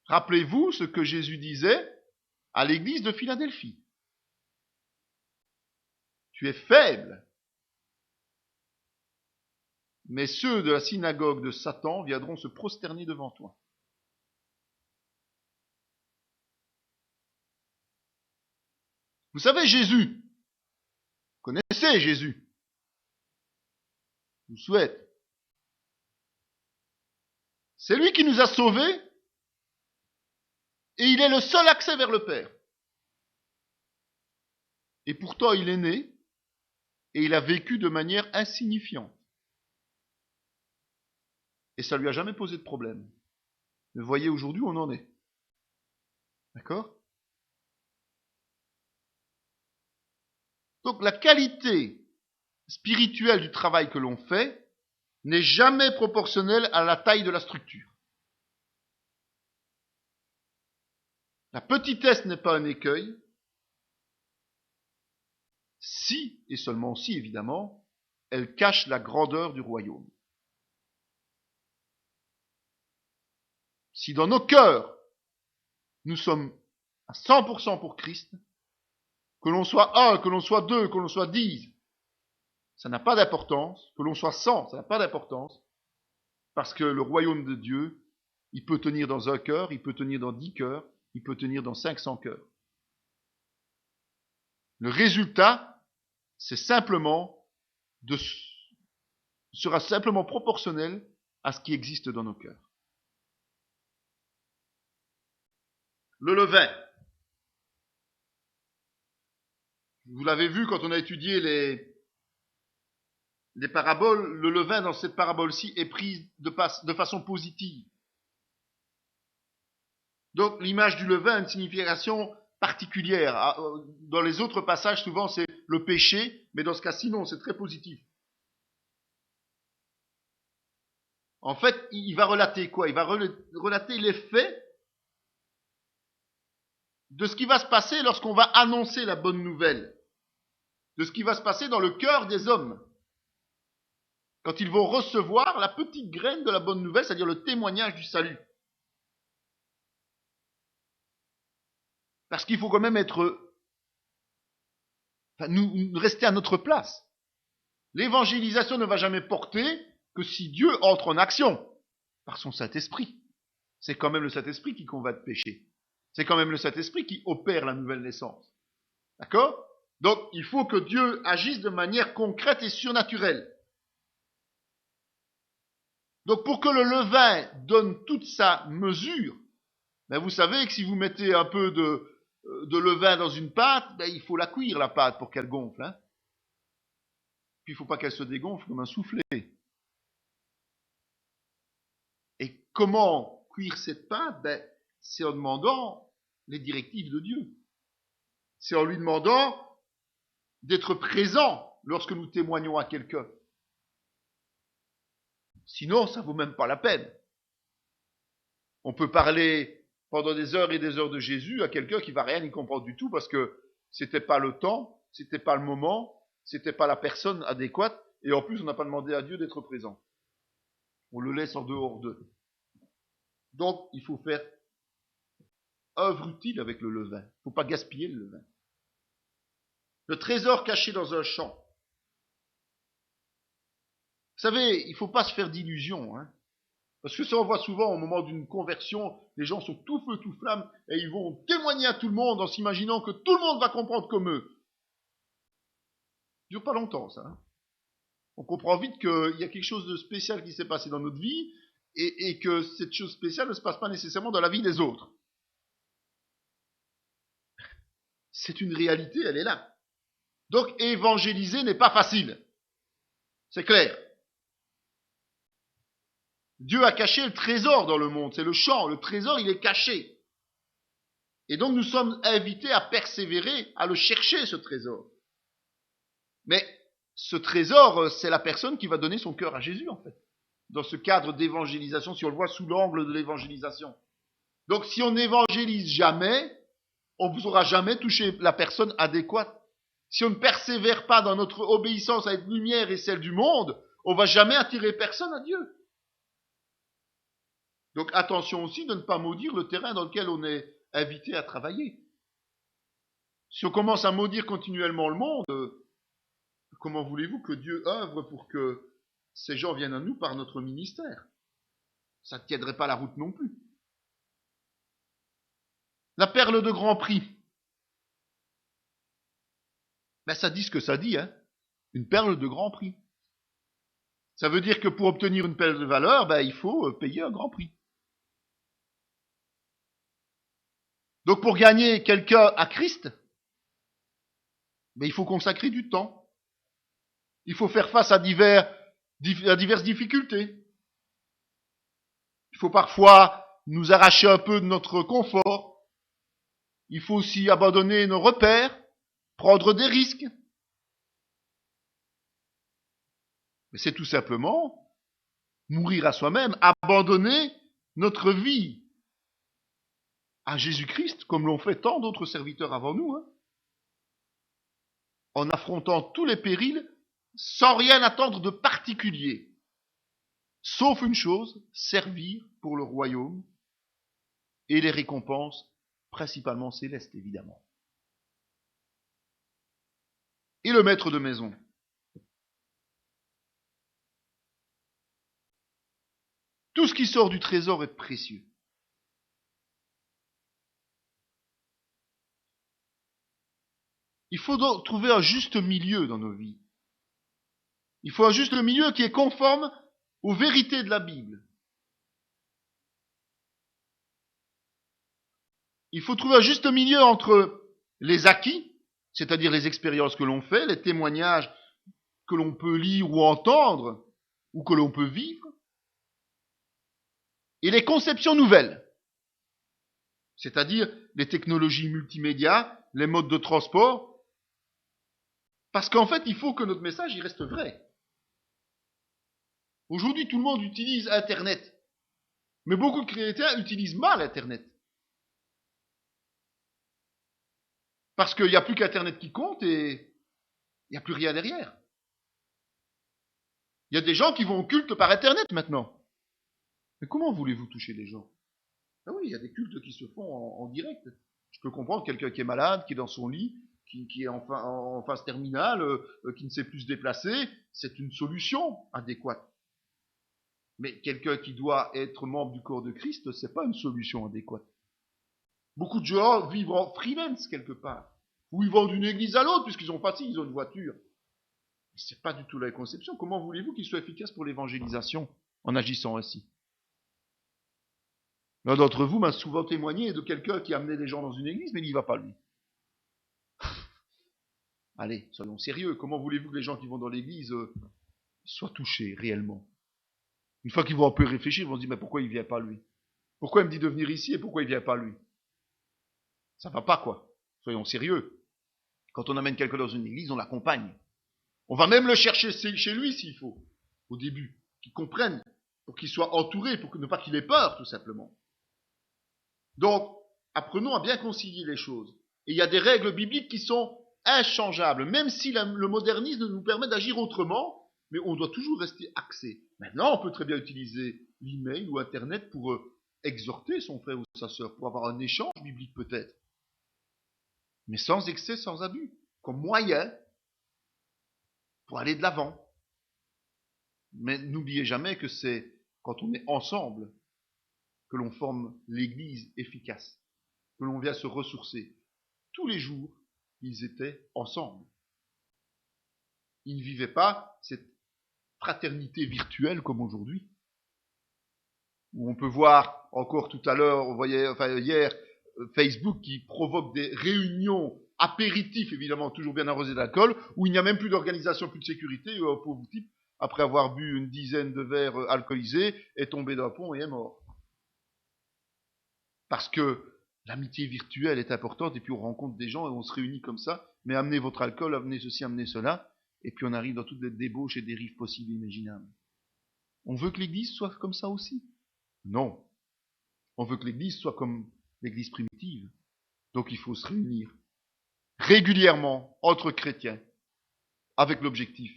S1: Rappelez-vous ce que Jésus disait à l'église de Philadelphie. Tu es faible, mais ceux de la synagogue de Satan viendront se prosterner devant toi. Vous savez, Jésus, vous connaissez Jésus, je vous souhaite. C'est lui qui nous a sauvés et il est le seul accès vers le Père. Et pourtant, il est né et il a vécu de manière insignifiante. Et ça lui a jamais posé de problème. Mais voyez aujourd'hui où on en est. D'accord? Donc la qualité spirituelle du travail que l'on fait n'est jamais proportionnelle à la taille de la structure. La petitesse n'est pas un écueil, si, et seulement si évidemment, elle cache la grandeur du royaume. Si dans nos cœurs, nous sommes à 100% pour Christ, que l'on soit 1, que l'on soit 2, que l'on soit 10, ça n'a pas d'importance, que l'on soit 100, ça n'a pas d'importance, parce que le royaume de Dieu, il peut tenir dans un cœur, il peut tenir dans 10 cœurs, il peut tenir dans 500 cœurs. Le résultat, c'est simplement sera simplement proportionnel à ce qui existe dans nos cœurs. Le levain. Vous l'avez vu quand on a étudié les paraboles, le levain dans cette parabole-ci est pris de façon positive. Donc l'image du levain a une signification particulière. Dans les autres passages, souvent c'est le péché, mais dans ce cas-ci, non, c'est très positif. En fait, il va relater quoi? Il va relater les faits de ce qui va se passer lorsqu'on va annoncer la bonne nouvelle, de ce qui va se passer dans le cœur des hommes, quand ils vont recevoir la petite graine de la bonne nouvelle, c'est-à-dire le témoignage du salut. Parce qu'il faut quand même nous rester à notre place. L'évangélisation ne va jamais porter que si Dieu entre en action par son Saint-Esprit. C'est quand même le Saint-Esprit qui combat le péché. C'est quand même le Saint-Esprit qui opère la nouvelle naissance. D'accord? Donc, il faut que Dieu agisse de manière concrète et surnaturelle. Donc, pour que le levain donne toute sa mesure, ben vous savez que si vous mettez un peu de levain dans une pâte, ben il faut la cuire, la pâte, pour qu'elle gonfle. Hein. Puis, il ne faut pas qu'elle se dégonfle comme un soufflé. Et comment cuire cette pâte? Ben, c'est en demandant les directives de Dieu. C'est en lui demandant d'être présent lorsque nous témoignons à quelqu'un. Sinon, ça ne vaut même pas la peine. On peut parler pendant des heures et des heures de Jésus à quelqu'un qui ne va rien y comprendre du tout parce que c'était pas le temps, c'était pas le moment, c'était pas la personne adéquate, et en plus on n'a pas demandé à Dieu d'être présent. On le laisse en dehors d'eux. Donc, il faut faire œuvre utile avec le levain. Il ne faut pas gaspiller le levain. Le trésor caché dans un champ. Vous savez, il ne faut pas se faire d'illusions. Hein, parce que ça, on voit souvent au moment d'une conversion, les gens sont tout feu, tout flamme, et ils vont témoigner à tout le monde en s'imaginant que tout le monde va comprendre comme eux. Ça dure pas longtemps, ça. Hein. On comprend vite qu'il y a quelque chose de spécial qui s'est passé dans notre vie, et que cette chose spéciale ne se passe pas nécessairement dans la vie des autres. C'est une réalité, elle est là. Donc, évangéliser n'est pas facile. C'est clair. Dieu a caché le trésor dans le monde. C'est le champ. Le trésor, il est caché. Et donc, nous sommes invités à persévérer, à le chercher, ce trésor. Mais ce trésor, c'est la personne qui va donner son cœur à Jésus, en fait. Dans ce cadre d'évangélisation, si on le voit sous l'angle de l'évangélisation. Donc, si on n'évangélise jamais, on ne saura jamais toucher la personne adéquate. Si on ne persévère pas dans notre obéissance à cette lumière et celle du monde, on ne va jamais attirer personne à Dieu. Donc attention aussi de ne pas maudire le terrain dans lequel on est invité à travailler. Si on commence à maudire continuellement le monde, comment voulez-vous que Dieu œuvre pour que ces gens viennent à nous par notre ministère? Ça ne tiendrait pas la route non plus. La perle de grand prix. Ben ça dit ce que ça dit, hein. Une perle de grand prix. Ça veut dire que pour obtenir une perle de valeur, ben, il faut payer un grand prix. Donc pour gagner quelqu'un à Christ, ben, il faut consacrer du temps. Il faut faire face à diverses difficultés. Il faut parfois nous arracher un peu de notre confort. Il faut aussi abandonner nos repères, prendre des risques. Mais c'est tout simplement mourir à soi-même, abandonner notre vie à Jésus-Christ, comme l'ont fait tant d'autres serviteurs avant nous, hein, en affrontant tous les périls, sans rien attendre de particulier, sauf une chose, servir pour le royaume et les récompenses, principalement célestes, évidemment. Et le maître de maison. Tout ce qui sort du trésor est précieux. Il faut donc trouver un juste milieu dans nos vies. Il faut un juste milieu qui est conforme aux vérités de la Bible. Il faut trouver un juste milieu entre les acquis, c'est-à-dire les expériences que l'on fait, les témoignages que l'on peut lire ou entendre, ou que l'on peut vivre, et les conceptions nouvelles, c'est-à-dire les technologies multimédia, les modes de transport, parce qu'en fait, il faut que notre message y reste vrai. Aujourd'hui, tout le monde utilise Internet. Mais beaucoup de chrétiens utilisent mal Internet. Parce qu'il n'y a plus qu'Internet qui compte et il n'y a plus rien derrière. Il y a des gens qui vont au culte par Internet maintenant. Mais comment voulez-vous toucher les gens? Ah oui, il y a des cultes qui se font en direct. Je peux comprendre quelqu'un qui est malade, qui est dans son lit, qui est en phase terminale, qui ne sait plus se déplacer. C'est une solution adéquate. Mais quelqu'un qui doit être membre du corps de Christ, c'est pas une solution adéquate. Beaucoup de gens vivent en freelance quelque part. Ou ils vont d'une église à l'autre, puisqu'ils ont facile, ils ont une voiture. C'est pas du tout la conception. Comment voulez-vous qu'ils soient efficaces pour l'évangélisation en agissant ainsi? L'un d'entre vous m'a souvent témoigné de quelqu'un qui amenait des gens dans une église, mais il n'y va pas lui. Allez, soyons sérieux. Comment voulez-vous que les gens qui vont dans l'église soient touchés réellement? Une fois qu'ils vont un peu réfléchir, ils vont se dire, mais pourquoi il ne vient pas lui? Pourquoi il me dit de venir ici et pourquoi il ne vient pas lui? Ça va pas, quoi. Soyons sérieux. Quand on amène quelqu'un dans une église, on l'accompagne. On va même le chercher chez lui s'il faut, au début, qu'il comprenne, pour qu'il soit entouré, pour ne pas qu'il ait peur, tout simplement. Donc, apprenons à bien concilier les choses. Et il y a des règles bibliques qui sont inchangeables, même si le modernisme nous permet d'agir autrement, mais on doit toujours rester axé. Maintenant, on peut très bien utiliser l'email ou Internet pour exhorter son frère ou sa sœur, pour avoir un échange biblique peut-être. Mais sans excès, sans abus, comme moyen pour aller de l'avant. Mais n'oubliez jamais que c'est quand on est ensemble que l'on forme l'église efficace, que l'on vient se ressourcer. Tous les jours, ils étaient ensemble. Ils ne vivaient pas cette fraternité virtuelle comme aujourd'hui, où on peut voir encore tout à l'heure, on voyait, hier, Facebook qui provoque des réunions apéritifs, évidemment toujours bien arrosés d'alcool, où il n'y a même plus d'organisation, plus de sécurité, où un pauvre type, après avoir bu une dizaine de verres alcoolisés, est tombé d'un pont et est mort. Parce que l'amitié virtuelle est importante, et puis on rencontre des gens et on se réunit comme ça, mais amenez votre alcool, amenez ceci, amenez cela, et puis on arrive dans toutes les débauches et dérives possibles et imaginables. On veut que l'Église soit comme ça aussi? Non. On veut que l'Église soit comme l'Église primitive. Donc il faut se réunir régulièrement entre chrétiens, avec l'objectif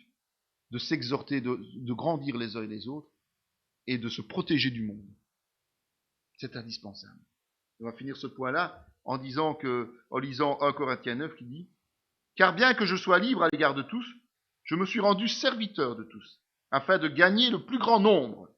S1: de s'exhorter, de grandir les uns et les autres, et de se protéger du monde. C'est indispensable. On va finir ce point-là en lisant 1 Corinthiens 9 qui dit « Car bien que je sois libre à l'égard de tous, je me suis rendu serviteur de tous, afin de gagner le plus grand nombre.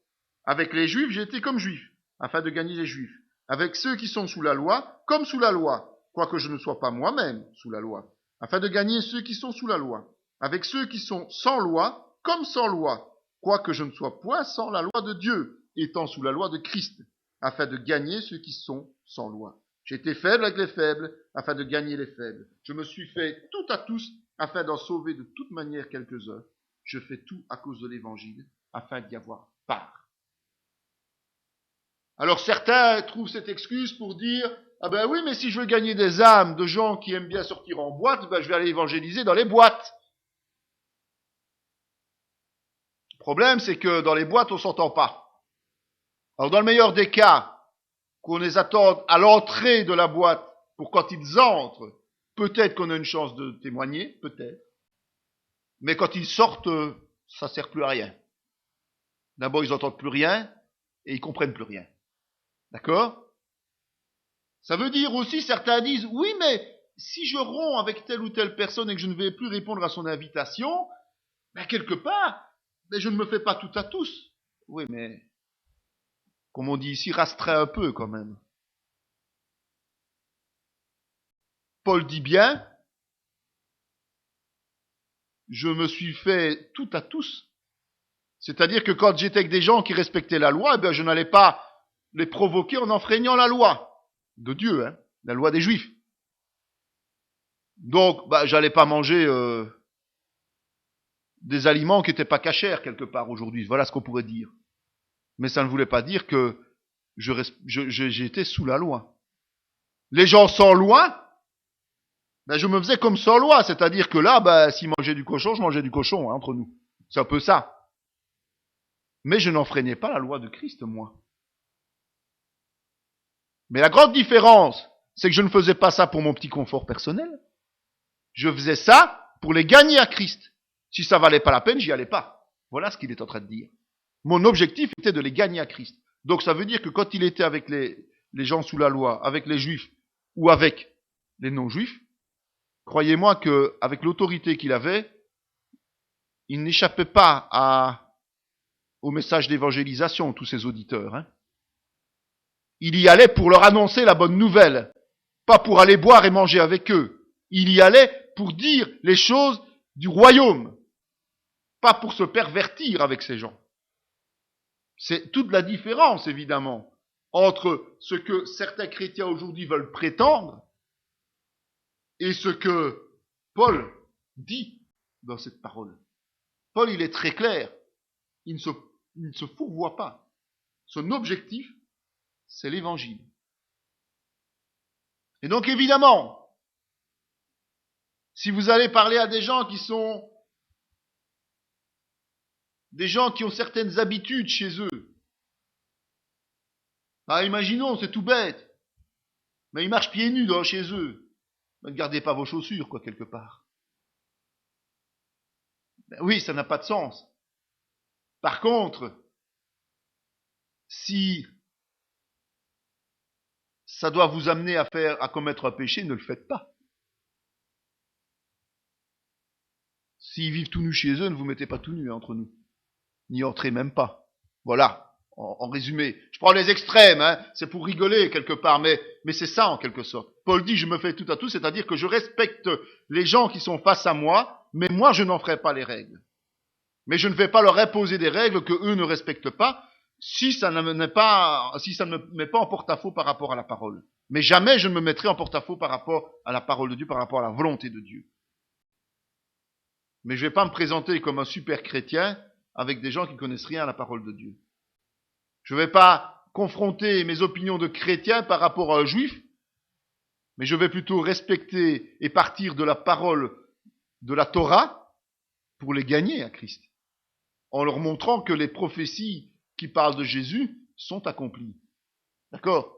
S1: Avec les Juifs, j'ai été comme Juif, afin de gagner les Juifs. Avec ceux qui sont sous la loi, comme sous la loi, quoique je ne sois pas moi-même sous la loi, afin de gagner ceux qui sont sous la loi. Avec ceux qui sont sans loi, comme sans loi, quoique je ne sois point sans la loi de Dieu, étant sous la loi de Christ, afin de gagner ceux qui sont sans loi. J'ai été faible avec les faibles, afin de gagner les faibles. Je me suis fait tout à tous, afin d'en sauver de toute manière quelques-uns. Je fais tout à cause de l'Évangile, afin d'y avoir part. » Alors certains trouvent cette excuse pour dire « Ah ben oui, mais si je veux gagner des âmes de gens qui aiment bien sortir en boîte, ben je vais aller évangéliser dans les boîtes. » Le problème, c'est que dans les boîtes, on s'entend pas. Alors dans le meilleur des cas, qu'on les attende à l'entrée de la boîte pour quand ils entrent, peut-être qu'on a une chance de témoigner, peut-être. Mais quand ils sortent, ça sert plus à rien. D'abord, ils n'entendent plus rien et ils comprennent plus rien. D'accord? Ça veut dire aussi, certains disent, oui, mais si je romps avec telle ou telle personne et que je ne vais plus répondre à son invitation, ben quelque part, ben je ne me fais pas tout à tous. Oui, mais, comme on dit ici, rastreint un peu quand même. Paul dit bien, je me suis fait tout à tous. C'est-à-dire que quand j'étais avec des gens qui respectaient la loi, ben je n'allais pas les provoquer en enfreignant la loi de Dieu, hein, la loi des Juifs. Donc, j'allais pas manger des aliments qui n'étaient pas cachers quelque part aujourd'hui. Voilà ce qu'on pourrait dire. Mais ça ne voulait pas dire que j'étais sous la loi. Les gens sans loi, je me faisais comme sans loi, c'est-à-dire que là, s'ils mangeaient du cochon, je mangeais du cochon, hein, entre nous. C'est un peu ça. Mais je n'enfreignais pas la loi de Christ, moi. Mais la grande différence, c'est que je ne faisais pas ça pour mon petit confort personnel. Je faisais ça pour les gagner à Christ. Si ça valait pas la peine, j'y allais pas. Voilà ce qu'il est en train de dire. Mon objectif était de les gagner à Christ. Donc ça veut dire que quand il était avec les gens sous la loi, avec les juifs ou avec les non-juifs, croyez-moi qu'avec l'autorité qu'il avait, il n'échappait pas au message d'évangélisation, tous ses auditeurs. Hein. Il y allait pour leur annoncer la bonne nouvelle, pas pour aller boire et manger avec eux. Il y allait pour dire les choses du royaume, pas pour se pervertir avec ces gens. C'est toute la différence, évidemment, entre ce que certains chrétiens aujourd'hui veulent prétendre et ce que Paul dit dans cette parole. Paul, il est très clair. Il ne se fourvoie pas. Son objectif, c'est l'évangile. Et donc, évidemment, si vous allez parler à des gens qui ont certaines habitudes chez eux, imaginons, c'est tout bête, mais ils marchent pieds nus chez eux. Ne gardez pas vos chaussures, quelque part. Oui, ça n'a pas de sens. Par contre, si ça doit vous amener à commettre un péché, ne le faites pas. S'ils vivent tout nus chez eux, ne vous mettez pas tout nus entre nous. N'y entrez même pas. Voilà. En résumé, je prends les extrêmes, c'est pour rigoler quelque part, mais c'est ça en quelque sorte. Paul dit, je me fais tout à tout, c'est-à-dire que je respecte les gens qui sont face à moi, mais moi je n'en ferai pas les règles. Mais je ne vais pas leur imposer des règles que eux ne respectent pas, si ça ne me met pas en porte-à-faux par rapport à la parole. Mais jamais je ne me mettrai en porte-à-faux par rapport à la parole de Dieu, par rapport à la volonté de Dieu. Mais je ne vais pas me présenter comme un super chrétien avec des gens qui ne connaissent rien à la parole de Dieu. Je ne vais pas confronter mes opinions de chrétien par rapport à un juif, mais je vais plutôt respecter et partir de la parole de la Torah pour les gagner à Christ, en leur montrant que les prophéties qui parlent de Jésus sont accomplies. D'accord ?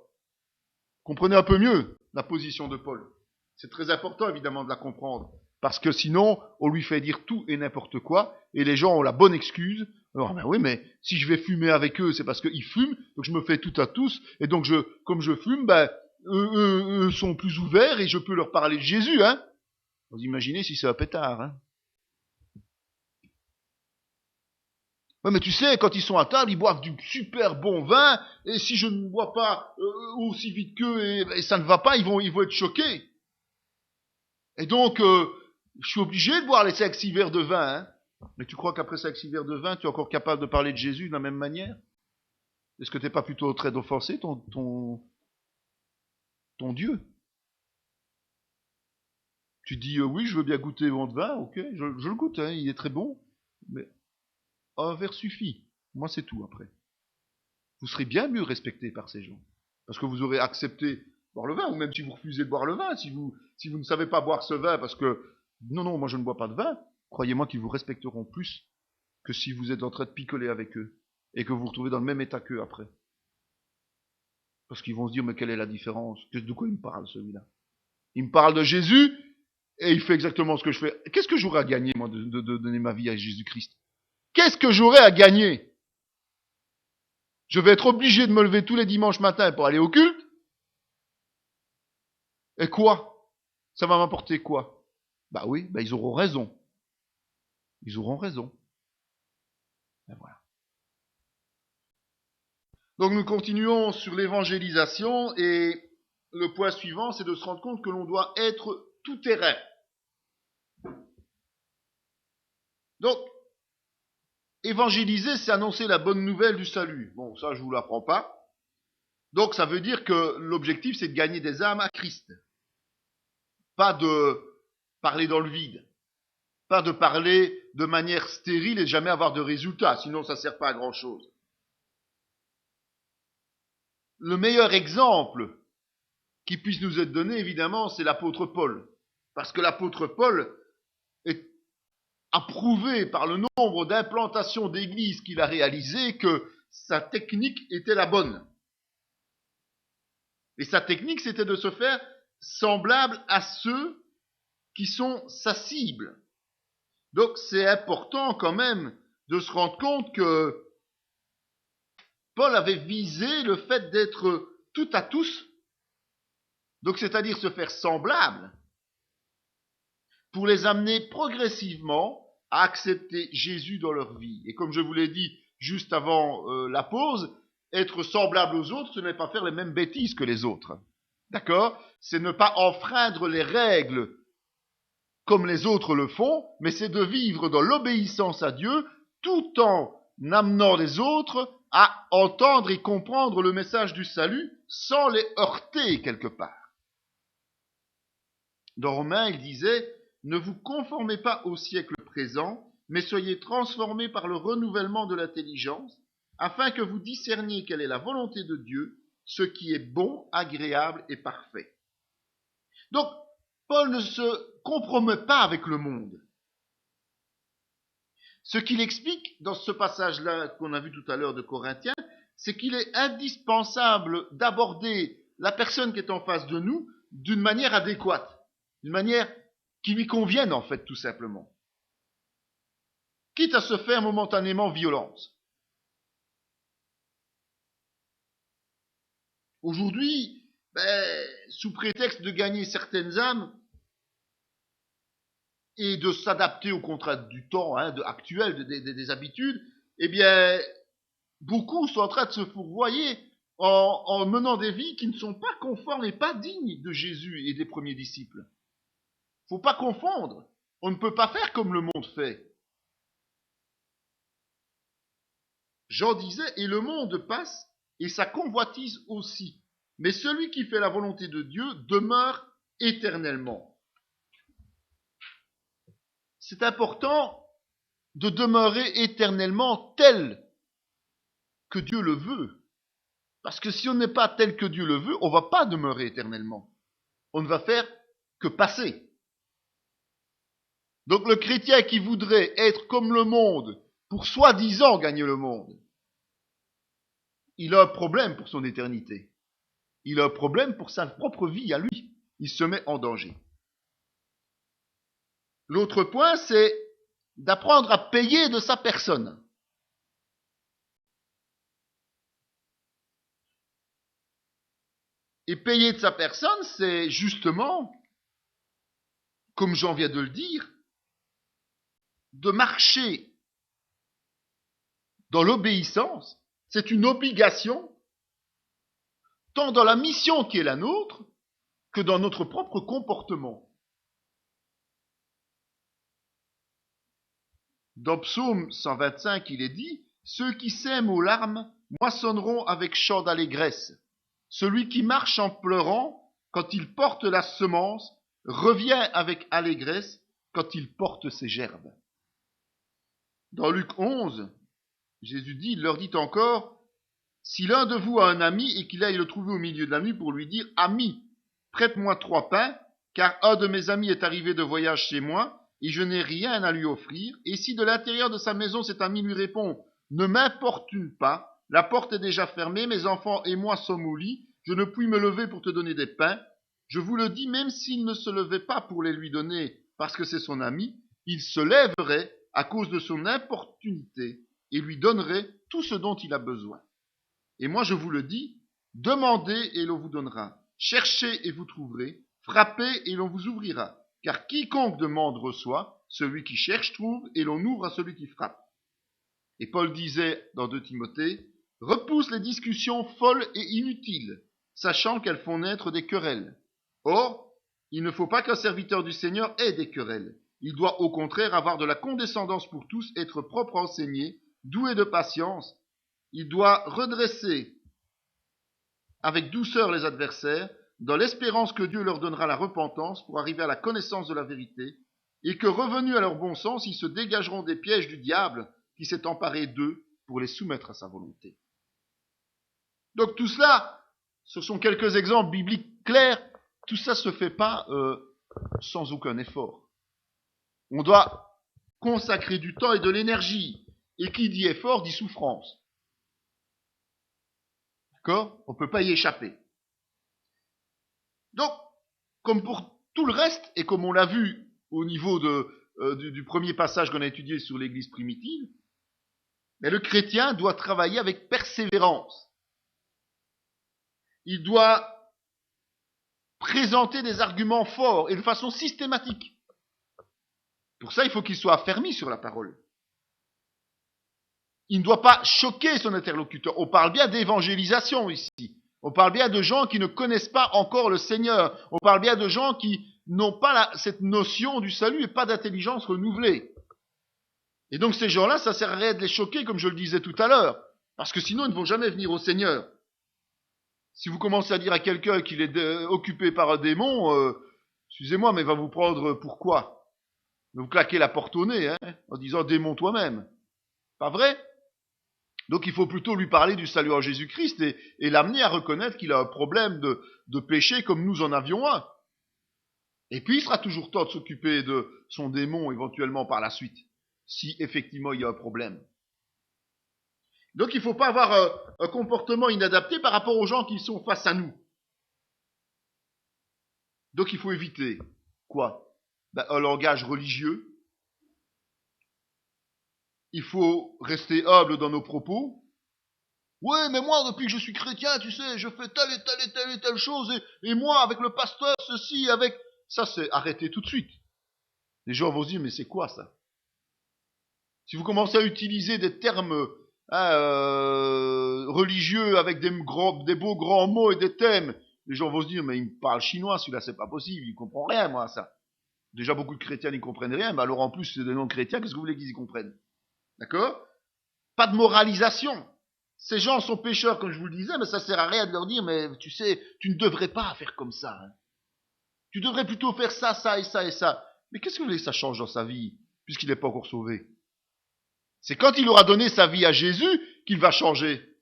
S1: Comprenez un peu mieux la position de Paul. C'est très important évidemment de la comprendre, parce que sinon on lui fait dire tout et n'importe quoi, et les gens ont la bonne excuse. Alors, oui, mais si je vais fumer avec eux, c'est parce qu'ils fument, donc je me fais tout à tous, et donc comme je fume, eux sont plus ouverts et je peux leur parler de Jésus, hein. Vous imaginez si c'est un pétard, hein. Ouais, mais tu sais, quand ils sont à table, ils boivent du super bon vin, et si je ne bois pas aussi vite qu'eux, et ça ne va pas, ils vont être choqués. Et donc, je suis obligé de boire les 5-6 verres de vin, hein. Mais tu crois qu'après 5-6 verres de vin, tu es encore capable de parler de Jésus de la même manière? Est-ce que tu n'es pas plutôt en train d'offenser ton Dieu? Tu dis, oui, je veux bien goûter votre vin, ok, je le goûte, hein, il est très bon, mais un verre suffit. Moi, c'est tout après. Vous serez bien mieux respecté par ces gens. Parce que vous aurez accepté de boire le vin, ou même si vous refusez de boire le vin, si vous ne savez pas boire ce vin parce que, non, moi je ne bois pas de vin, croyez-moi qu'ils vous respecteront plus que si vous êtes en train de picoler avec eux et que vous vous retrouvez dans le même état qu'eux après. Parce qu'ils vont se dire, mais quelle est la différence? De quoi il me parle celui-là? Il me parle de Jésus et il fait exactement ce que je fais. Qu'est-ce que j'aurais à gagner, moi, de donner ma vie à Jésus-Christ? Qu'est-ce que j'aurais à gagner? Je vais être obligé de me lever tous les dimanches matins pour aller au culte? Et quoi? Ça va m'apporter quoi? Bah oui, ils auront raison. Ils auront raison. Et voilà. Donc nous continuons sur l'évangélisation et le point suivant, c'est de se rendre compte que l'on doit être tout terrain. Donc, évangéliser, c'est annoncer la bonne nouvelle du salut. Bon, ça, je vous l'apprends pas. Donc, ça veut dire que l'objectif, c'est de gagner des âmes à Christ. Pas de parler dans le vide. Pas de parler de manière stérile et jamais avoir de résultats. Sinon, ça sert pas à grand chose. Le meilleur exemple qui puisse nous être donné, évidemment, c'est l'apôtre Paul. Parce que l'apôtre Paul prouvé par le nombre d'implantations d'églises qu'il a réalisées que sa technique était la bonne. Et sa technique, c'était de se faire semblable à ceux qui sont sa cible. Donc c'est important quand même de se rendre compte que Paul avait visé le fait d'être tout à tous, donc c'est-à-dire se faire semblable, pour les amener progressivement à accepter Jésus dans leur vie. Et comme je vous l'ai dit juste avant la pause, être semblable aux autres, ce n'est pas faire les mêmes bêtises que les autres. D'accord? C'est ne pas enfreindre les règles comme les autres le font, mais c'est de vivre dans l'obéissance à Dieu tout en amenant les autres à entendre et comprendre le message du salut sans les heurter quelque part. Dans Romains, il disait « Ne vous conformez pas au siècle présent, mais soyez transformés par le renouvellement de l'intelligence, afin que vous discerniez quelle est la volonté de Dieu, ce qui est bon, agréable et parfait. » Donc, Paul ne se compromet pas avec le monde. Ce qu'il explique dans ce passage-là qu'on a vu tout à l'heure de Corinthiens, c'est qu'il est indispensable d'aborder la personne qui est en face de nous d'une manière adéquate, d'une manière qui lui convienne en fait tout simplement. Quitte à se faire momentanément violence. Aujourd'hui, sous prétexte de gagner certaines âmes et de s'adapter aux contraintes du temps actuel, des habitudes, eh bien, beaucoup sont en train de se fourvoyer en menant des vies qui ne sont pas conformes et pas dignes de Jésus et des premiers disciples. Faut pas confondre. On ne peut pas faire comme le monde fait. Jean disait, et le monde passe, et sa convoitise aussi. Mais celui qui fait la volonté de Dieu demeure éternellement. C'est important de demeurer éternellement tel que Dieu le veut. Parce que si on n'est pas tel que Dieu le veut, on ne va pas demeurer éternellement. On ne va faire que passer. Donc le chrétien qui voudrait être comme le monde pour soi-disant gagner le monde, il a un problème pour son éternité. Il a un problème pour sa propre vie à lui. Il se met en danger. L'autre point, c'est d'apprendre à payer de sa personne. Et payer de sa personne, c'est justement, comme Jean vient de le dire, de marcher dans l'obéissance. C'est une obligation, tant dans la mission qui est la nôtre, que dans notre propre comportement. Dans Psaume 125, il est dit « Ceux qui sèment aux larmes moissonneront avec chant d'allégresse. Celui qui marche en pleurant, quand il porte la semence, revient avec allégresse quand il porte ses gerbes. » Dans Luc 11, Jésus dit, il leur dit encore « Si l'un de vous a un ami et qu'il aille le trouver au milieu de la nuit pour lui dire « Ami, prête-moi 3 pains, car un de mes amis est arrivé de voyage chez moi, et je n'ai rien à lui offrir. Et si de l'intérieur de sa maison cet ami lui répond « Ne m'importune pas, la porte est déjà fermée, mes enfants et moi sommes au lit, je ne puis me lever pour te donner des pains. Je vous le dis, même s'il ne se levait pas pour les lui donner parce que c'est son ami, il se lèverait à cause de son importunité et lui donnerait tout ce dont il a besoin. Et moi je vous le dis, demandez et l'on vous donnera, cherchez et vous trouverez, frappez et l'on vous ouvrira. Car quiconque demande reçoit, celui qui cherche trouve, et l'on ouvre à celui qui frappe. » Et Paul disait dans 2 Timothée, « Repousse les discussions folles et inutiles, sachant qu'elles font naître des querelles. Or, il ne faut pas qu'un serviteur du Seigneur ait des querelles. Il doit au contraire avoir de la condescendance pour tous, être propre à enseigner, doué de patience. Il doit redresser avec douceur les adversaires, dans l'espérance que Dieu leur donnera la repentance pour arriver à la connaissance de la vérité, et que revenus à leur bon sens, ils se dégageront des pièges du diable qui s'est emparé d'eux pour les soumettre à sa volonté. » Donc tout cela, ce sont quelques exemples bibliques clairs, tout ça ne se fait pas sans aucun effort. On doit consacrer du temps et de l'énergie. Et qui dit effort dit souffrance. D'accord? On ne peut pas y échapper. Donc, comme pour tout le reste, et comme on l'a vu au niveau du premier passage qu'on a étudié sur l'Église primitive, mais le chrétien doit travailler avec persévérance. Il doit présenter des arguments forts et de façon systématique. Pour ça, il faut qu'il soit affermi sur la parole. Il ne doit pas choquer son interlocuteur. On parle bien d'évangélisation ici. On parle bien de gens qui ne connaissent pas encore le Seigneur. On parle bien de gens qui n'ont pas cette notion du salut et pas d'intelligence renouvelée. Et donc ces gens-là, ça sert à rien de les choquer, comme je le disais tout à l'heure. Parce que sinon, ils ne vont jamais venir au Seigneur. Si vous commencez à dire à quelqu'un qu'il est occupé par un démon, excusez-moi, mais il va vous prendre pourquoi? Il va vous claquer la porte au nez, en disant démon toi-même. Pas vrai? Donc il faut plutôt lui parler du salut en Jésus-Christ et l'amener à reconnaître qu'il a un problème de péché comme nous en avions un. Et puis il sera toujours temps de s'occuper de son démon éventuellement par la suite, si effectivement il y a un problème. Donc il ne faut pas avoir un comportement inadapté par rapport aux gens qui sont face à nous. Donc il faut éviter quoi? Un langage religieux. Il faut rester humble dans nos propos. Ouais, mais moi, depuis que je suis chrétien, tu sais, je fais telle et telle et telle et telle chose, et moi, avec le pasteur, ceci, avec... Ça, c'est arrêter tout de suite. Les gens vont se dire, mais c'est quoi ça? Si vous commencez à utiliser des termes religieux avec des beaux grands mots et des thèmes, les gens vont se dire, mais il me parle chinois, celui-là, c'est pas possible, il comprend rien, moi, ça. Déjà, beaucoup de chrétiens n'y comprennent rien, mais alors en plus, c'est des non-chrétiens, qu'est-ce que vous voulez qu'ils y comprennent? D'accord? Pas de moralisation. Ces gens sont pécheurs, comme je vous le disais, mais ça sert à rien de leur dire, mais tu sais, tu ne devrais pas faire comme ça. Tu devrais plutôt faire ça, ça et ça et ça. Mais qu'est-ce que vous voulez que ça change dans sa vie, puisqu'il n'est pas encore sauvé? C'est quand il aura donné sa vie à Jésus qu'il va changer.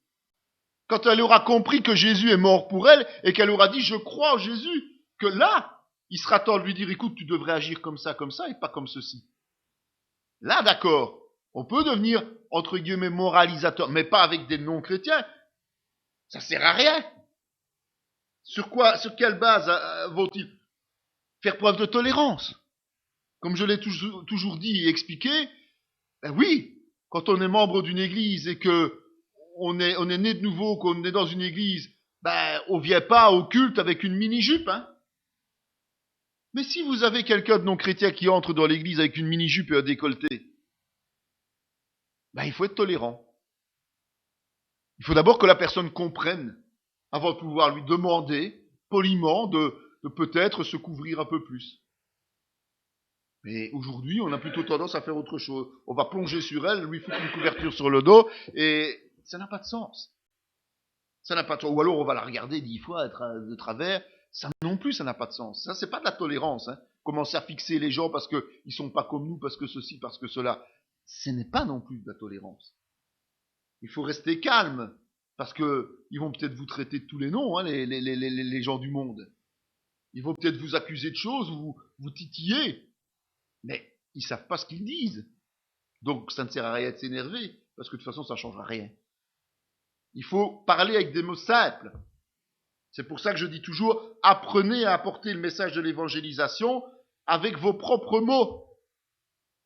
S1: Quand elle aura compris que Jésus est mort pour elle et qu'elle aura dit, je crois en Jésus, que là, il sera temps de lui dire, écoute, tu devrais agir comme ça et pas comme ceci. Là, d'accord. On peut devenir, entre guillemets, moralisateur, mais pas avec des non-chrétiens. Ça sert à rien. Sur quelle base vont-ils faire preuve de tolérance? Comme je l'ai toujours dit et expliqué, ben oui, quand on est membre d'une église et que on est né de nouveau, qu'on est dans une église, ben on vient pas au culte avec une mini-jupe, Mais si vous avez quelqu'un de non-chrétien qui entre dans l'église avec une mini-jupe et un décolleté, ben, il faut être tolérant. Il faut d'abord que la personne comprenne, avant de pouvoir lui demander, poliment, de peut-être se couvrir un peu plus. Mais aujourd'hui, on a plutôt tendance à faire autre chose. On va plonger sur elle, lui foutre une couverture sur le dos, et ça n'a pas de sens. Ça n'a pas de sens. Ou alors on va la regarder 10 fois de travers. Ça non plus, ça n'a pas de sens. Ça, c'est pas de la tolérance. Commencer à fixer les gens parce qu'ils sont pas comme nous, parce que ceci, parce que cela. Ce n'est pas non plus de la tolérance. Il faut rester calme, parce que ils vont peut-être vous traiter de tous les noms, les gens du monde. Ils vont peut-être vous accuser de choses, vous titiller, mais ils savent pas ce qu'ils disent. Donc ça ne sert à rien de s'énerver, parce que de toute façon ça ne changera rien. Il faut parler avec des mots simples. C'est pour ça que je dis toujours, apprenez à apporter le message de l'évangélisation avec vos propres mots.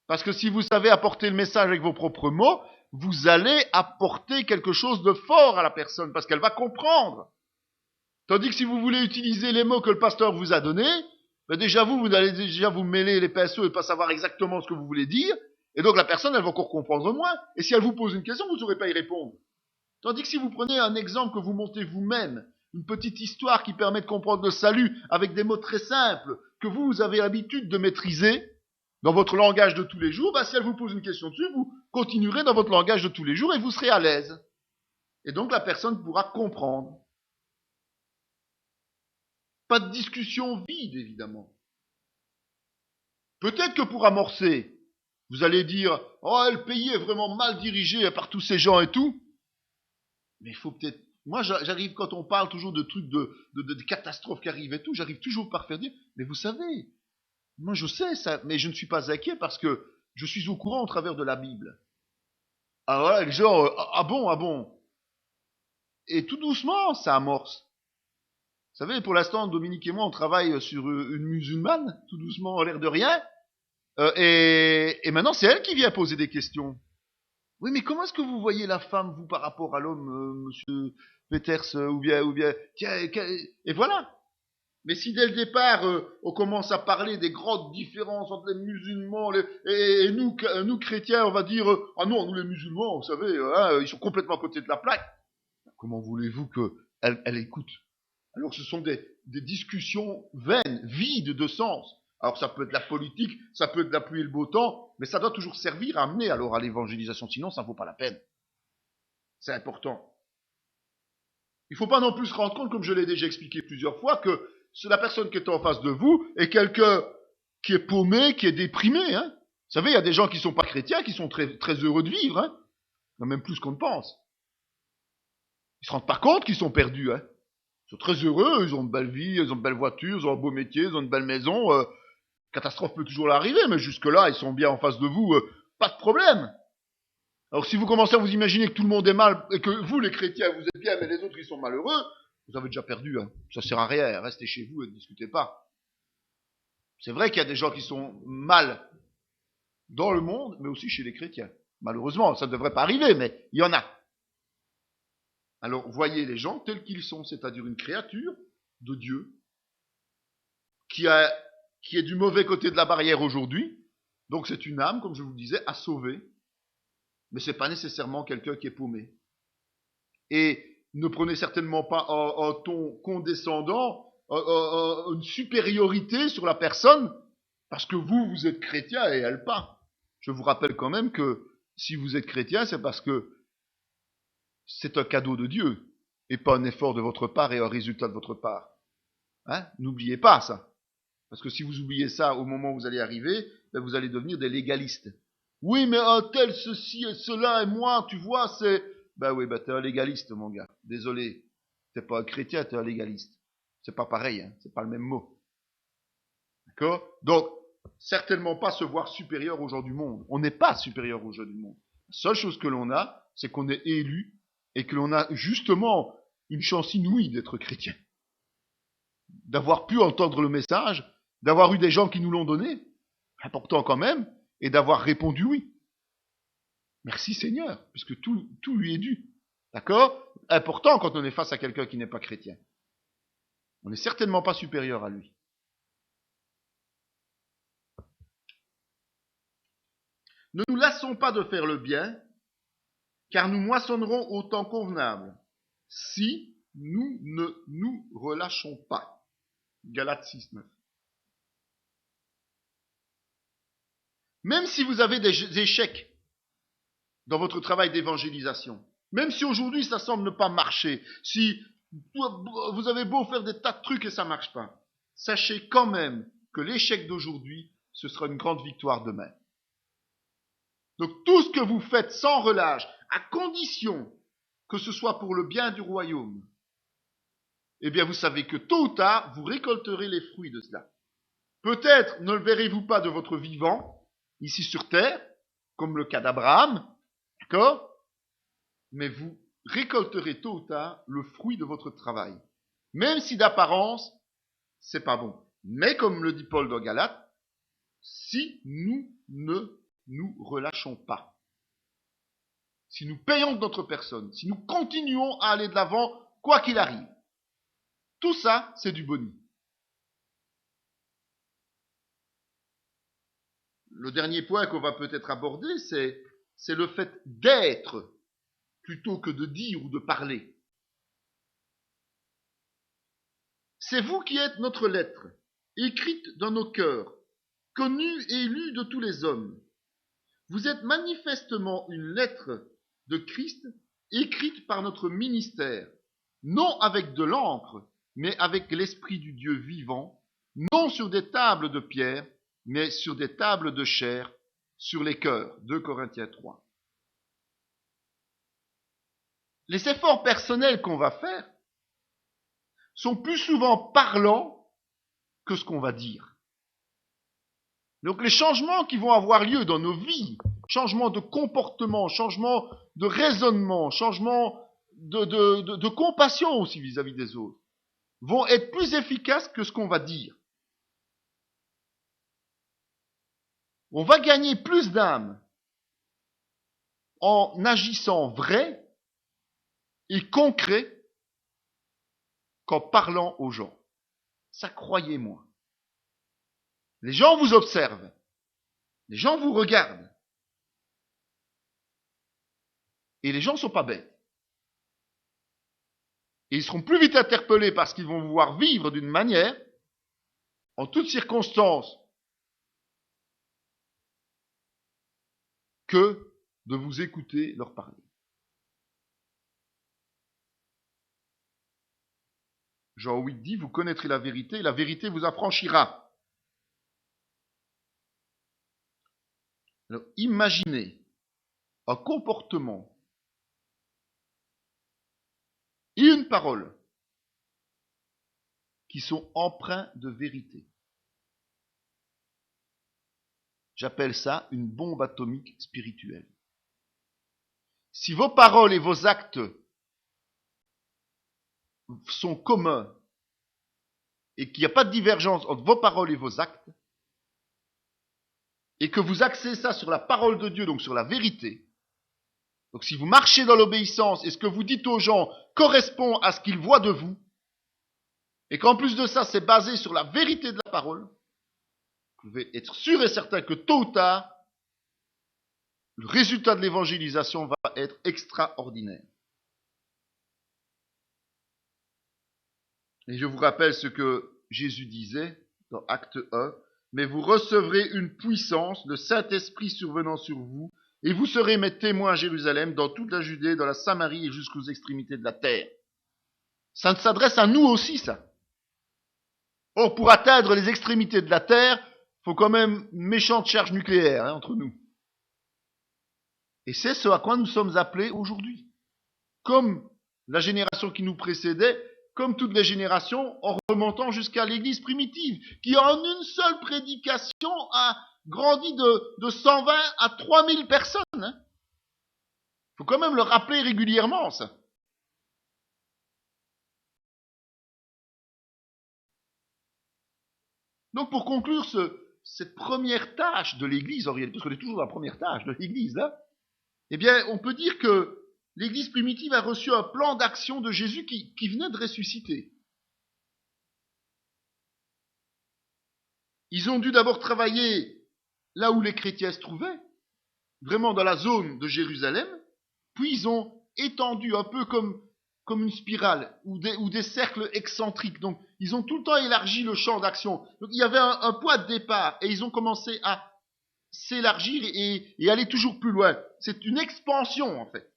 S1: Parce que si vous savez apporter le message avec vos propres mots, vous allez apporter quelque chose de fort à la personne, parce qu'elle va comprendre. Tandis que si vous voulez utiliser les mots que le pasteur vous a donnés, ben déjà vous allez déjà vous mêler les pinceaux et pas savoir exactement ce que vous voulez dire, et donc la personne, elle va encore comprendre moins, et si elle vous pose une question, vous ne saurez pas y répondre. Tandis que si vous prenez un exemple que vous montez vous-même, une petite histoire qui permet de comprendre le salut avec des mots très simples, que vous avez l'habitude de maîtriser, dans votre langage de tous les jours, si elle vous pose une question dessus, vous continuerez dans votre langage de tous les jours et vous serez à l'aise. Et donc la personne pourra comprendre. Pas de discussion vide, évidemment. Peut-être que pour amorcer, vous allez dire « Oh, le pays est vraiment mal dirigé par tous ces gens et tout. » Mais il faut peut-être... Moi, j'arrive, quand on parle toujours de trucs, de catastrophes qui arrivent et tout, j'arrive toujours par faire dire « Mais vous savez... Moi, je sais ça, mais je ne suis pas inquiet parce que je suis au courant au travers de la Bible. Alors là, genre, ah bon. Et tout doucement, ça amorce. Vous savez, pour l'instant, Dominique et moi, on travaille sur une musulmane, tout doucement, à l'air de rien. Et maintenant, c'est elle qui vient poser des questions. Oui, mais comment est-ce que vous voyez la femme, vous, par rapport à l'homme, monsieur Peters, ou bien, et voilà. Mais si dès le départ, on commence à parler des grandes différences entre les musulmans et nous chrétiens, on va dire, ah non, nous les musulmans, vous savez, ils sont complètement à côté de la plaque. Comment voulez-vous qu'elle écoute? Alors ce sont des discussions vaines, vides de sens. Alors ça peut être la politique, ça peut être la pluie et le beau temps, mais ça doit toujours servir à amener alors à l'évangélisation, sinon ça ne vaut pas la peine. C'est important. Il ne faut pas non plus se rendre compte, comme je l'ai déjà expliqué plusieurs fois, que la personne qui est en face de vous est quelqu'un qui est paumé, qui est déprimé. Hein. Vous savez, il y a des gens qui ne sont pas chrétiens, qui sont très, très heureux de vivre. Hein. Même plus qu'on ne pense. Ils ne se rendent pas compte qu'ils sont perdus. Hein. Ils sont très heureux, ils ont une belle vie, ils ont une belle voiture, ils ont un beau métier, ils ont une belle maison. Catastrophe peut toujours arriver, mais jusque-là, ils sont bien en face de vous, pas de problème. Alors si vous commencez à vous imaginer que tout le monde est mal, et que vous, les chrétiens, vous êtes bien, mais les autres, ils sont malheureux, vous avez déjà perdu. Hein. Ça sert à rien, restez chez vous et ne discutez pas. C'est vrai qu'il y a des gens qui sont mal dans le monde, mais aussi chez les chrétiens. Malheureusement, ça ne devrait pas arriver, mais il y en a. Alors voyez les gens tels qu'ils sont, c'est-à-dire une créature de Dieu, qui est du mauvais côté de la barrière aujourd'hui, donc c'est une âme, comme je vous le disais, à sauver, mais ce n'est pas nécessairement quelqu'un qui est paumé. Et ne prenez certainement pas un ton condescendant, une supériorité sur la personne, parce que vous êtes chrétien et elle pas. Je vous rappelle quand même que si vous êtes chrétien, c'est parce que c'est un cadeau de Dieu, et pas un effort de votre part et un résultat de votre part. Hein? N'oubliez pas ça. Parce que si vous oubliez ça au moment où vous allez arriver, ben vous allez devenir des légalistes. Oui, mais un tel, ceci et cela, et moi, tu vois, c'est... Ben oui, ben t'es un légaliste, mon gars. Désolé. T'es pas un chrétien, t'es un légaliste. C'est pas pareil, hein. C'est pas le même mot. D'accord? Donc, certainement pas se voir supérieur aux gens du monde. On n'est pas supérieur aux gens du monde. La seule chose que l'on a, c'est qu'on est élu et que l'on a justement une chance inouïe d'être chrétien. D'avoir pu entendre le message, d'avoir eu des gens qui nous l'ont donné, important quand même, et d'avoir répondu oui. Merci Seigneur, puisque tout lui est dû. D'accord? Important quand on est face à quelqu'un qui n'est pas chrétien. On n'est certainement pas supérieur à lui. Ne nous lassons pas de faire le bien, car nous moissonnerons au temps convenable, si nous ne nous relâchons pas. Galates 6, 9. Même si vous avez des échecs dans votre travail d'évangélisation, même si aujourd'hui ça semble ne pas marcher, si vous avez beau faire des tas de trucs et ça ne marche pas, sachez quand même que l'échec d'aujourd'hui, ce sera une grande victoire demain. Donc tout ce que vous faites sans relâche, à condition que ce soit pour le bien du royaume, eh bien vous savez que tôt ou tard, vous récolterez les fruits de cela. Peut-être ne le verrez-vous pas de votre vivant, ici sur terre, comme le cas d'Abraham, d'accord? Mais vous récolterez tôt ou tard le fruit de votre travail. Même si d'apparence, c'est pas bon. Mais comme le dit Paul dans Galates, si nous ne nous relâchons pas, si nous payons de notre personne, si nous continuons à aller de l'avant, quoi qu'il arrive, tout ça, c'est du boni. Le dernier point qu'on va peut-être aborder, c'est le fait d'être plutôt que de dire ou de parler. C'est vous qui êtes notre lettre, écrite dans nos cœurs, connue et lue de tous les hommes. Vous êtes manifestement une lettre de Christ écrite par notre ministère, non avec de l'encre, mais avec l'Esprit du Dieu vivant, non sur des tables de pierre, mais sur des tables de chair, sur les cœurs. 2 Corinthiens 3. Les efforts personnels qu'on va faire sont plus souvent parlants que ce qu'on va dire. Donc les changements qui vont avoir lieu dans nos vies, changement de comportement, changement de raisonnement, changement de compassion aussi vis-à-vis des autres, vont être plus efficaces que ce qu'on va dire. On va gagner plus d'âmes en agissant vrai et concret qu'en parlant aux gens. Ça, croyez-moi. Les gens vous observent. Les gens vous regardent. Et les gens ne sont pas bêtes. Et ils seront plus vite interpellés parce qu'ils vont vous voir vivre d'une manière, en toutes circonstances, que de vous écouter leur parler. Jean 8 dit, vous connaîtrez la vérité, et la vérité vous affranchira. Alors, imaginez un comportement et une parole qui sont empreints de vérité. J'appelle ça une bombe atomique spirituelle. Si vos paroles et vos actes sont communs et qu'il n'y a pas de divergence entre vos paroles et vos actes, et que vous axez ça sur la parole de Dieu, donc sur la vérité, donc si vous marchez dans l'obéissance et ce que vous dites aux gens correspond à ce qu'ils voient de vous, et qu'en plus de ça c'est basé sur la vérité de la parole, vous pouvez être sûr et certain que tôt ou tard, le résultat de l'évangélisation va être extraordinaire. Et je vous rappelle ce que Jésus disait dans Acte 1, mais vous recevrez une puissance, le Saint-Esprit survenant sur vous, et vous serez mes témoins à Jérusalem, dans toute la Judée, dans la Samarie et jusqu'aux extrémités de la terre. Ça s'adresse à nous aussi, ça. Or, pour atteindre les extrémités de la terre, il faut quand même une méchante charge nucléaire entre nous. Et c'est ce à quoi nous sommes appelés aujourd'hui. Comme la génération qui nous précédait, comme toutes les générations, en remontant jusqu'à l'église primitive, qui en une seule prédication a grandi de 120 à 3000 personnes. Il faut quand même le rappeler régulièrement, ça. Donc pour conclure cette première tâche de l'église, en réalité, parce qu'on est toujours dans la première tâche de l'église, là, eh bien, on peut dire que l'église primitive a reçu un plan d'action de Jésus qui venait de ressusciter. Ils ont dû d'abord travailler là où les chrétiens se trouvaient, vraiment dans la zone de Jérusalem, puis ils ont étendu un peu comme une spirale ou des cercles excentriques. Donc, ils ont tout le temps élargi le champ d'action. Donc, il y avait un point de départ et ils ont commencé à s'élargir et aller toujours plus loin. C'est une expansion, en fait.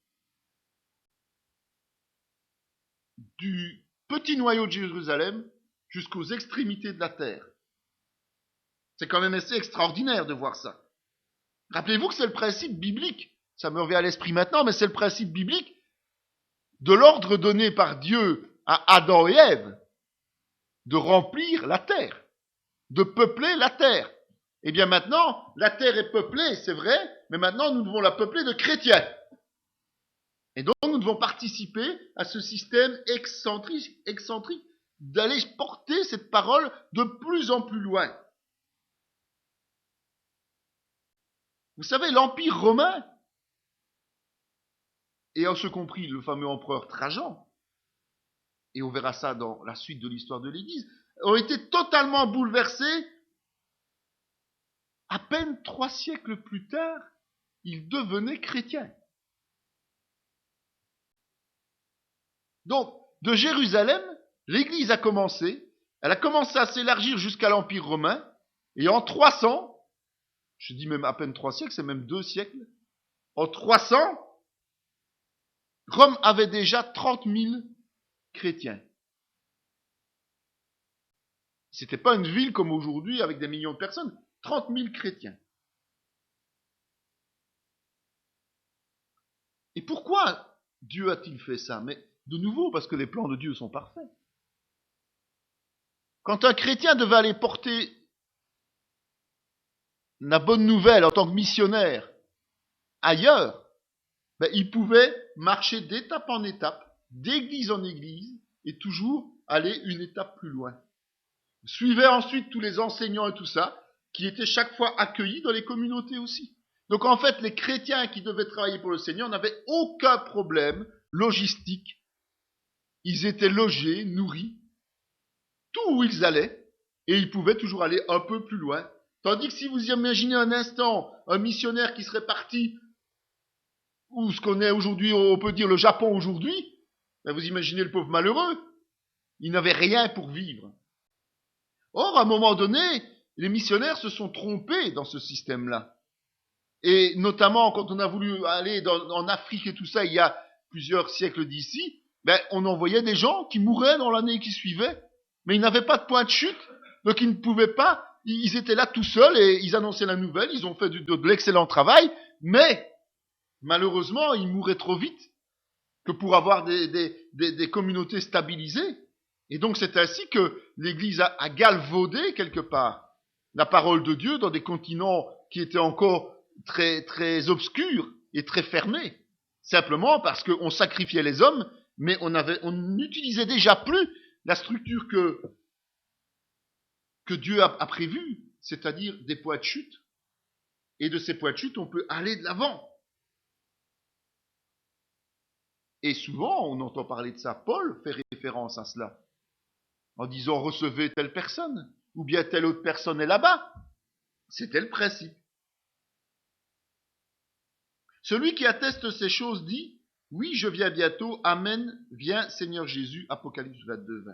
S1: Du petit noyau de Jérusalem jusqu'aux extrémités de la terre. C'est quand même assez extraordinaire de voir ça. Rappelez-vous que c'est le principe biblique. Ça me revient à l'esprit maintenant, mais c'est le principe biblique de l'ordre donné par Dieu à Adam et Ève de remplir la terre, de peupler la terre. Eh bien maintenant, la terre est peuplée, c'est vrai, mais maintenant nous devons la peupler de chrétiens. Et donc nous devons participer à ce système excentrique d'aller porter cette parole de plus en plus loin. Vous savez, l'Empire romain, et en ce compris le fameux empereur Trajan, et on verra ça dans la suite de l'histoire de l'Église, ont été totalement bouleversés. À peine 3 siècles plus tard, ils devenaient chrétiens. Donc, de Jérusalem, l'Église a commencé, elle a commencé à s'élargir jusqu'à l'Empire romain, et en 300, je dis même à peine 3 siècles, c'est même 2 siècles, en 300, Rome avait déjà 30 000 chrétiens. C'était pas une ville comme aujourd'hui avec des millions de personnes, 30 000 chrétiens. Et pourquoi Dieu a-t-il fait ça? Mais de nouveau, parce que les plans de Dieu sont parfaits. Quand un chrétien devait aller porter la bonne nouvelle en tant que missionnaire ailleurs, ben, il pouvait marcher d'étape en étape, d'église en église, et toujours aller une étape plus loin. Suivait ensuite tous les enseignants et tout ça, qui étaient chaque fois accueillis dans les communautés aussi. Donc en fait, les chrétiens qui devaient travailler pour le Seigneur n'avaient aucun problème logistique. Ils étaient logés, nourris, tout où ils allaient, et ils pouvaient toujours aller un peu plus loin. Tandis que si vous imaginez un instant un missionnaire qui serait parti, ou ce qu'on est aujourd'hui, on peut dire le Japon aujourd'hui, ben vous imaginez le pauvre malheureux. Il n'avait rien pour vivre. Or, à un moment donné, les missionnaires se sont trompés dans ce système-là. Et notamment quand on a voulu aller en Afrique et tout ça, il y a plusieurs siècles d'ici, ben, on envoyait des gens qui mouraient dans l'année qui suivait. Mais ils n'avaient pas de point de chute, donc ils ne pouvaient pas, ils étaient là tout seuls et ils annonçaient la nouvelle, ils ont fait de l'excellent travail, mais malheureusement, ils mouraient trop vite que pour avoir des communautés stabilisées. Et donc c'est ainsi que l'Église a galvaudé quelque part la parole de Dieu dans des continents qui étaient encore très, très obscurs et très fermés. Simplement parce qu'on sacrifiait les hommes, mais on n'utilisait déjà plus la structure que Dieu a prévue, c'est-à-dire des points de chute. Et de ces points de chute, on peut aller de l'avant. Et souvent, on entend parler de ça. Paul fait référence à cela, en disant recevez telle personne, ou bien telle autre personne est là-bas. C'était le principe. Celui qui atteste ces choses dit, oui, je viens bientôt, amen, viens Seigneur Jésus, Apocalypse 22, 20.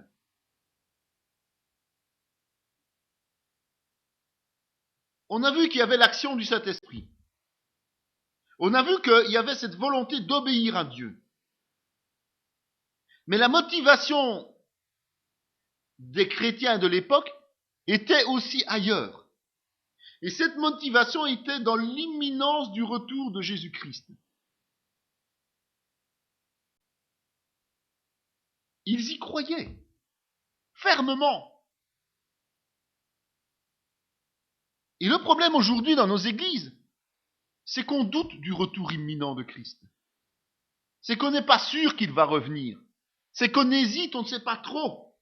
S1: On a vu qu'il y avait l'action du Saint-Esprit. On a vu qu'il y avait cette volonté d'obéir à Dieu. Mais la motivation des chrétiens de l'époque était aussi ailleurs. Et cette motivation était dans l'imminence du retour de Jésus-Christ. Ils y croyaient, fermement. Et le problème aujourd'hui dans nos églises, c'est qu'on doute du retour imminent de Christ. C'est qu'on n'est pas sûr qu'il va revenir. C'est qu'on hésite, on ne sait pas trop.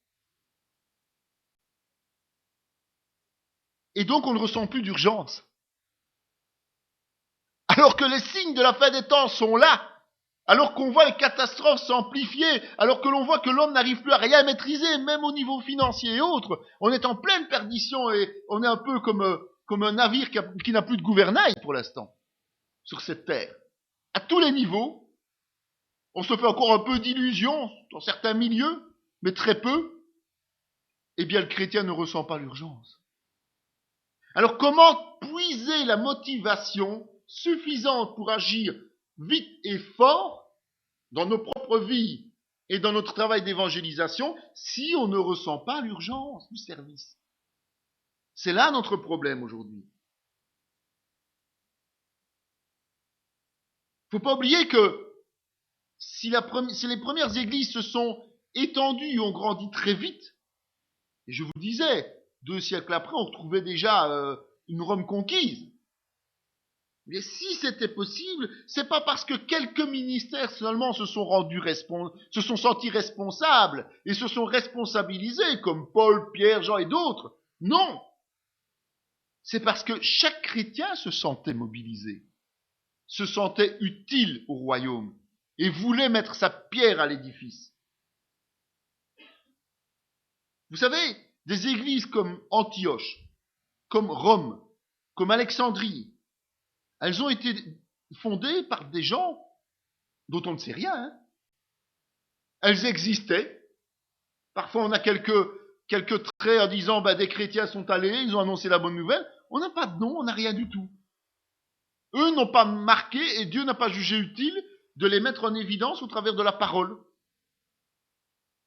S1: Et donc on ne ressent plus d'urgence. Alors que les signes de la fin des temps sont là, alors qu'on voit les catastrophes s'amplifier, alors que l'on voit que l'homme n'arrive plus à rien maîtriser, même au niveau financier et autres, on est en pleine perdition et on est un peu comme un navire qui n'a plus de gouvernail pour l'instant, sur cette terre. À tous les niveaux, on se fait encore un peu d'illusions dans certains milieux, mais très peu. Eh bien, le chrétien ne ressent pas l'urgence. Alors, comment puiser la motivation suffisante pour agir vite et fort dans nos propres vies et dans notre travail d'évangélisation si on ne ressent pas l'urgence du service? C'est là notre problème aujourd'hui. Il ne faut pas oublier que si les premières églises se sont étendues et ont grandi très vite, et je vous disais, 2 siècles après, on retrouvait déjà une Rome conquise. Mais si c'était possible, c'est pas parce que quelques ministères seulement se sont sentis responsables et se sont responsabilisés, comme Paul, Pierre, Jean et d'autres. Non! C'est parce que chaque chrétien se sentait mobilisé, se sentait utile au royaume et voulait mettre sa pierre à l'édifice. Vous savez, des églises comme Antioche, comme Rome, comme Alexandrie, elles ont été fondées par des gens dont on ne sait rien. Hein. Elles existaient. Parfois, on a quelques traits en disant des chrétiens sont allés, ils ont annoncé la bonne nouvelle. On n'a pas de nom, on n'a rien du tout. Eux n'ont pas marqué et Dieu n'a pas jugé utile de les mettre en évidence au travers de la parole.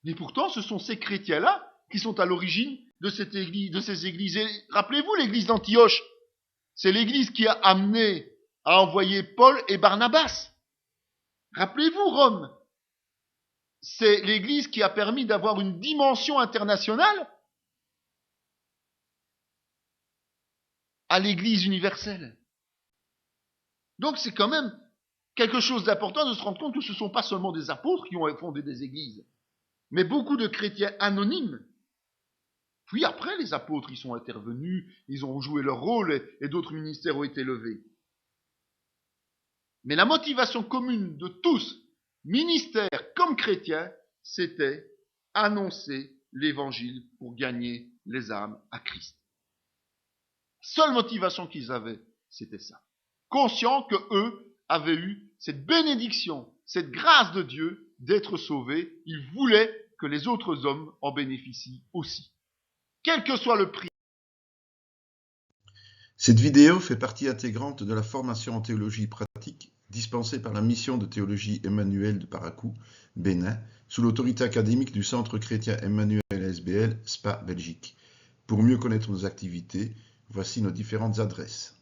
S1: Mais pourtant, ce sont ces chrétiens-là qui sont à l'origine de ces églises. Et rappelez-vous l'église d'Antioche. C'est l'église qui a amené à envoyer Paul et Barnabas. Rappelez-vous Rome. C'est l'église qui a permis d'avoir une dimension internationale. à l'Église universelle. Donc c'est quand même quelque chose d'important de se rendre compte que ce ne sont pas seulement des apôtres qui ont fondé des églises, mais beaucoup de chrétiens anonymes. Puis après, les apôtres, ils sont intervenus, ils ont joué leur rôle et d'autres ministères ont été levés. Mais la motivation commune de tous, ministères comme chrétiens, c'était annoncer l'évangile pour gagner les âmes à Christ. Seule motivation qu'ils avaient, c'était ça. Conscients que eux avaient eu cette bénédiction, cette grâce de Dieu d'être sauvés, ils voulaient que les autres hommes en bénéficient aussi, quel que soit le prix.
S2: Cette vidéo fait partie intégrante de la formation en théologie pratique dispensée par la mission de théologie Emmanuel de Parakou, Bénin, sous l'autorité académique du Centre chrétien Emmanuel SBL, Spa, Belgique. Pour mieux connaître nos activités, voici nos différentes adresses.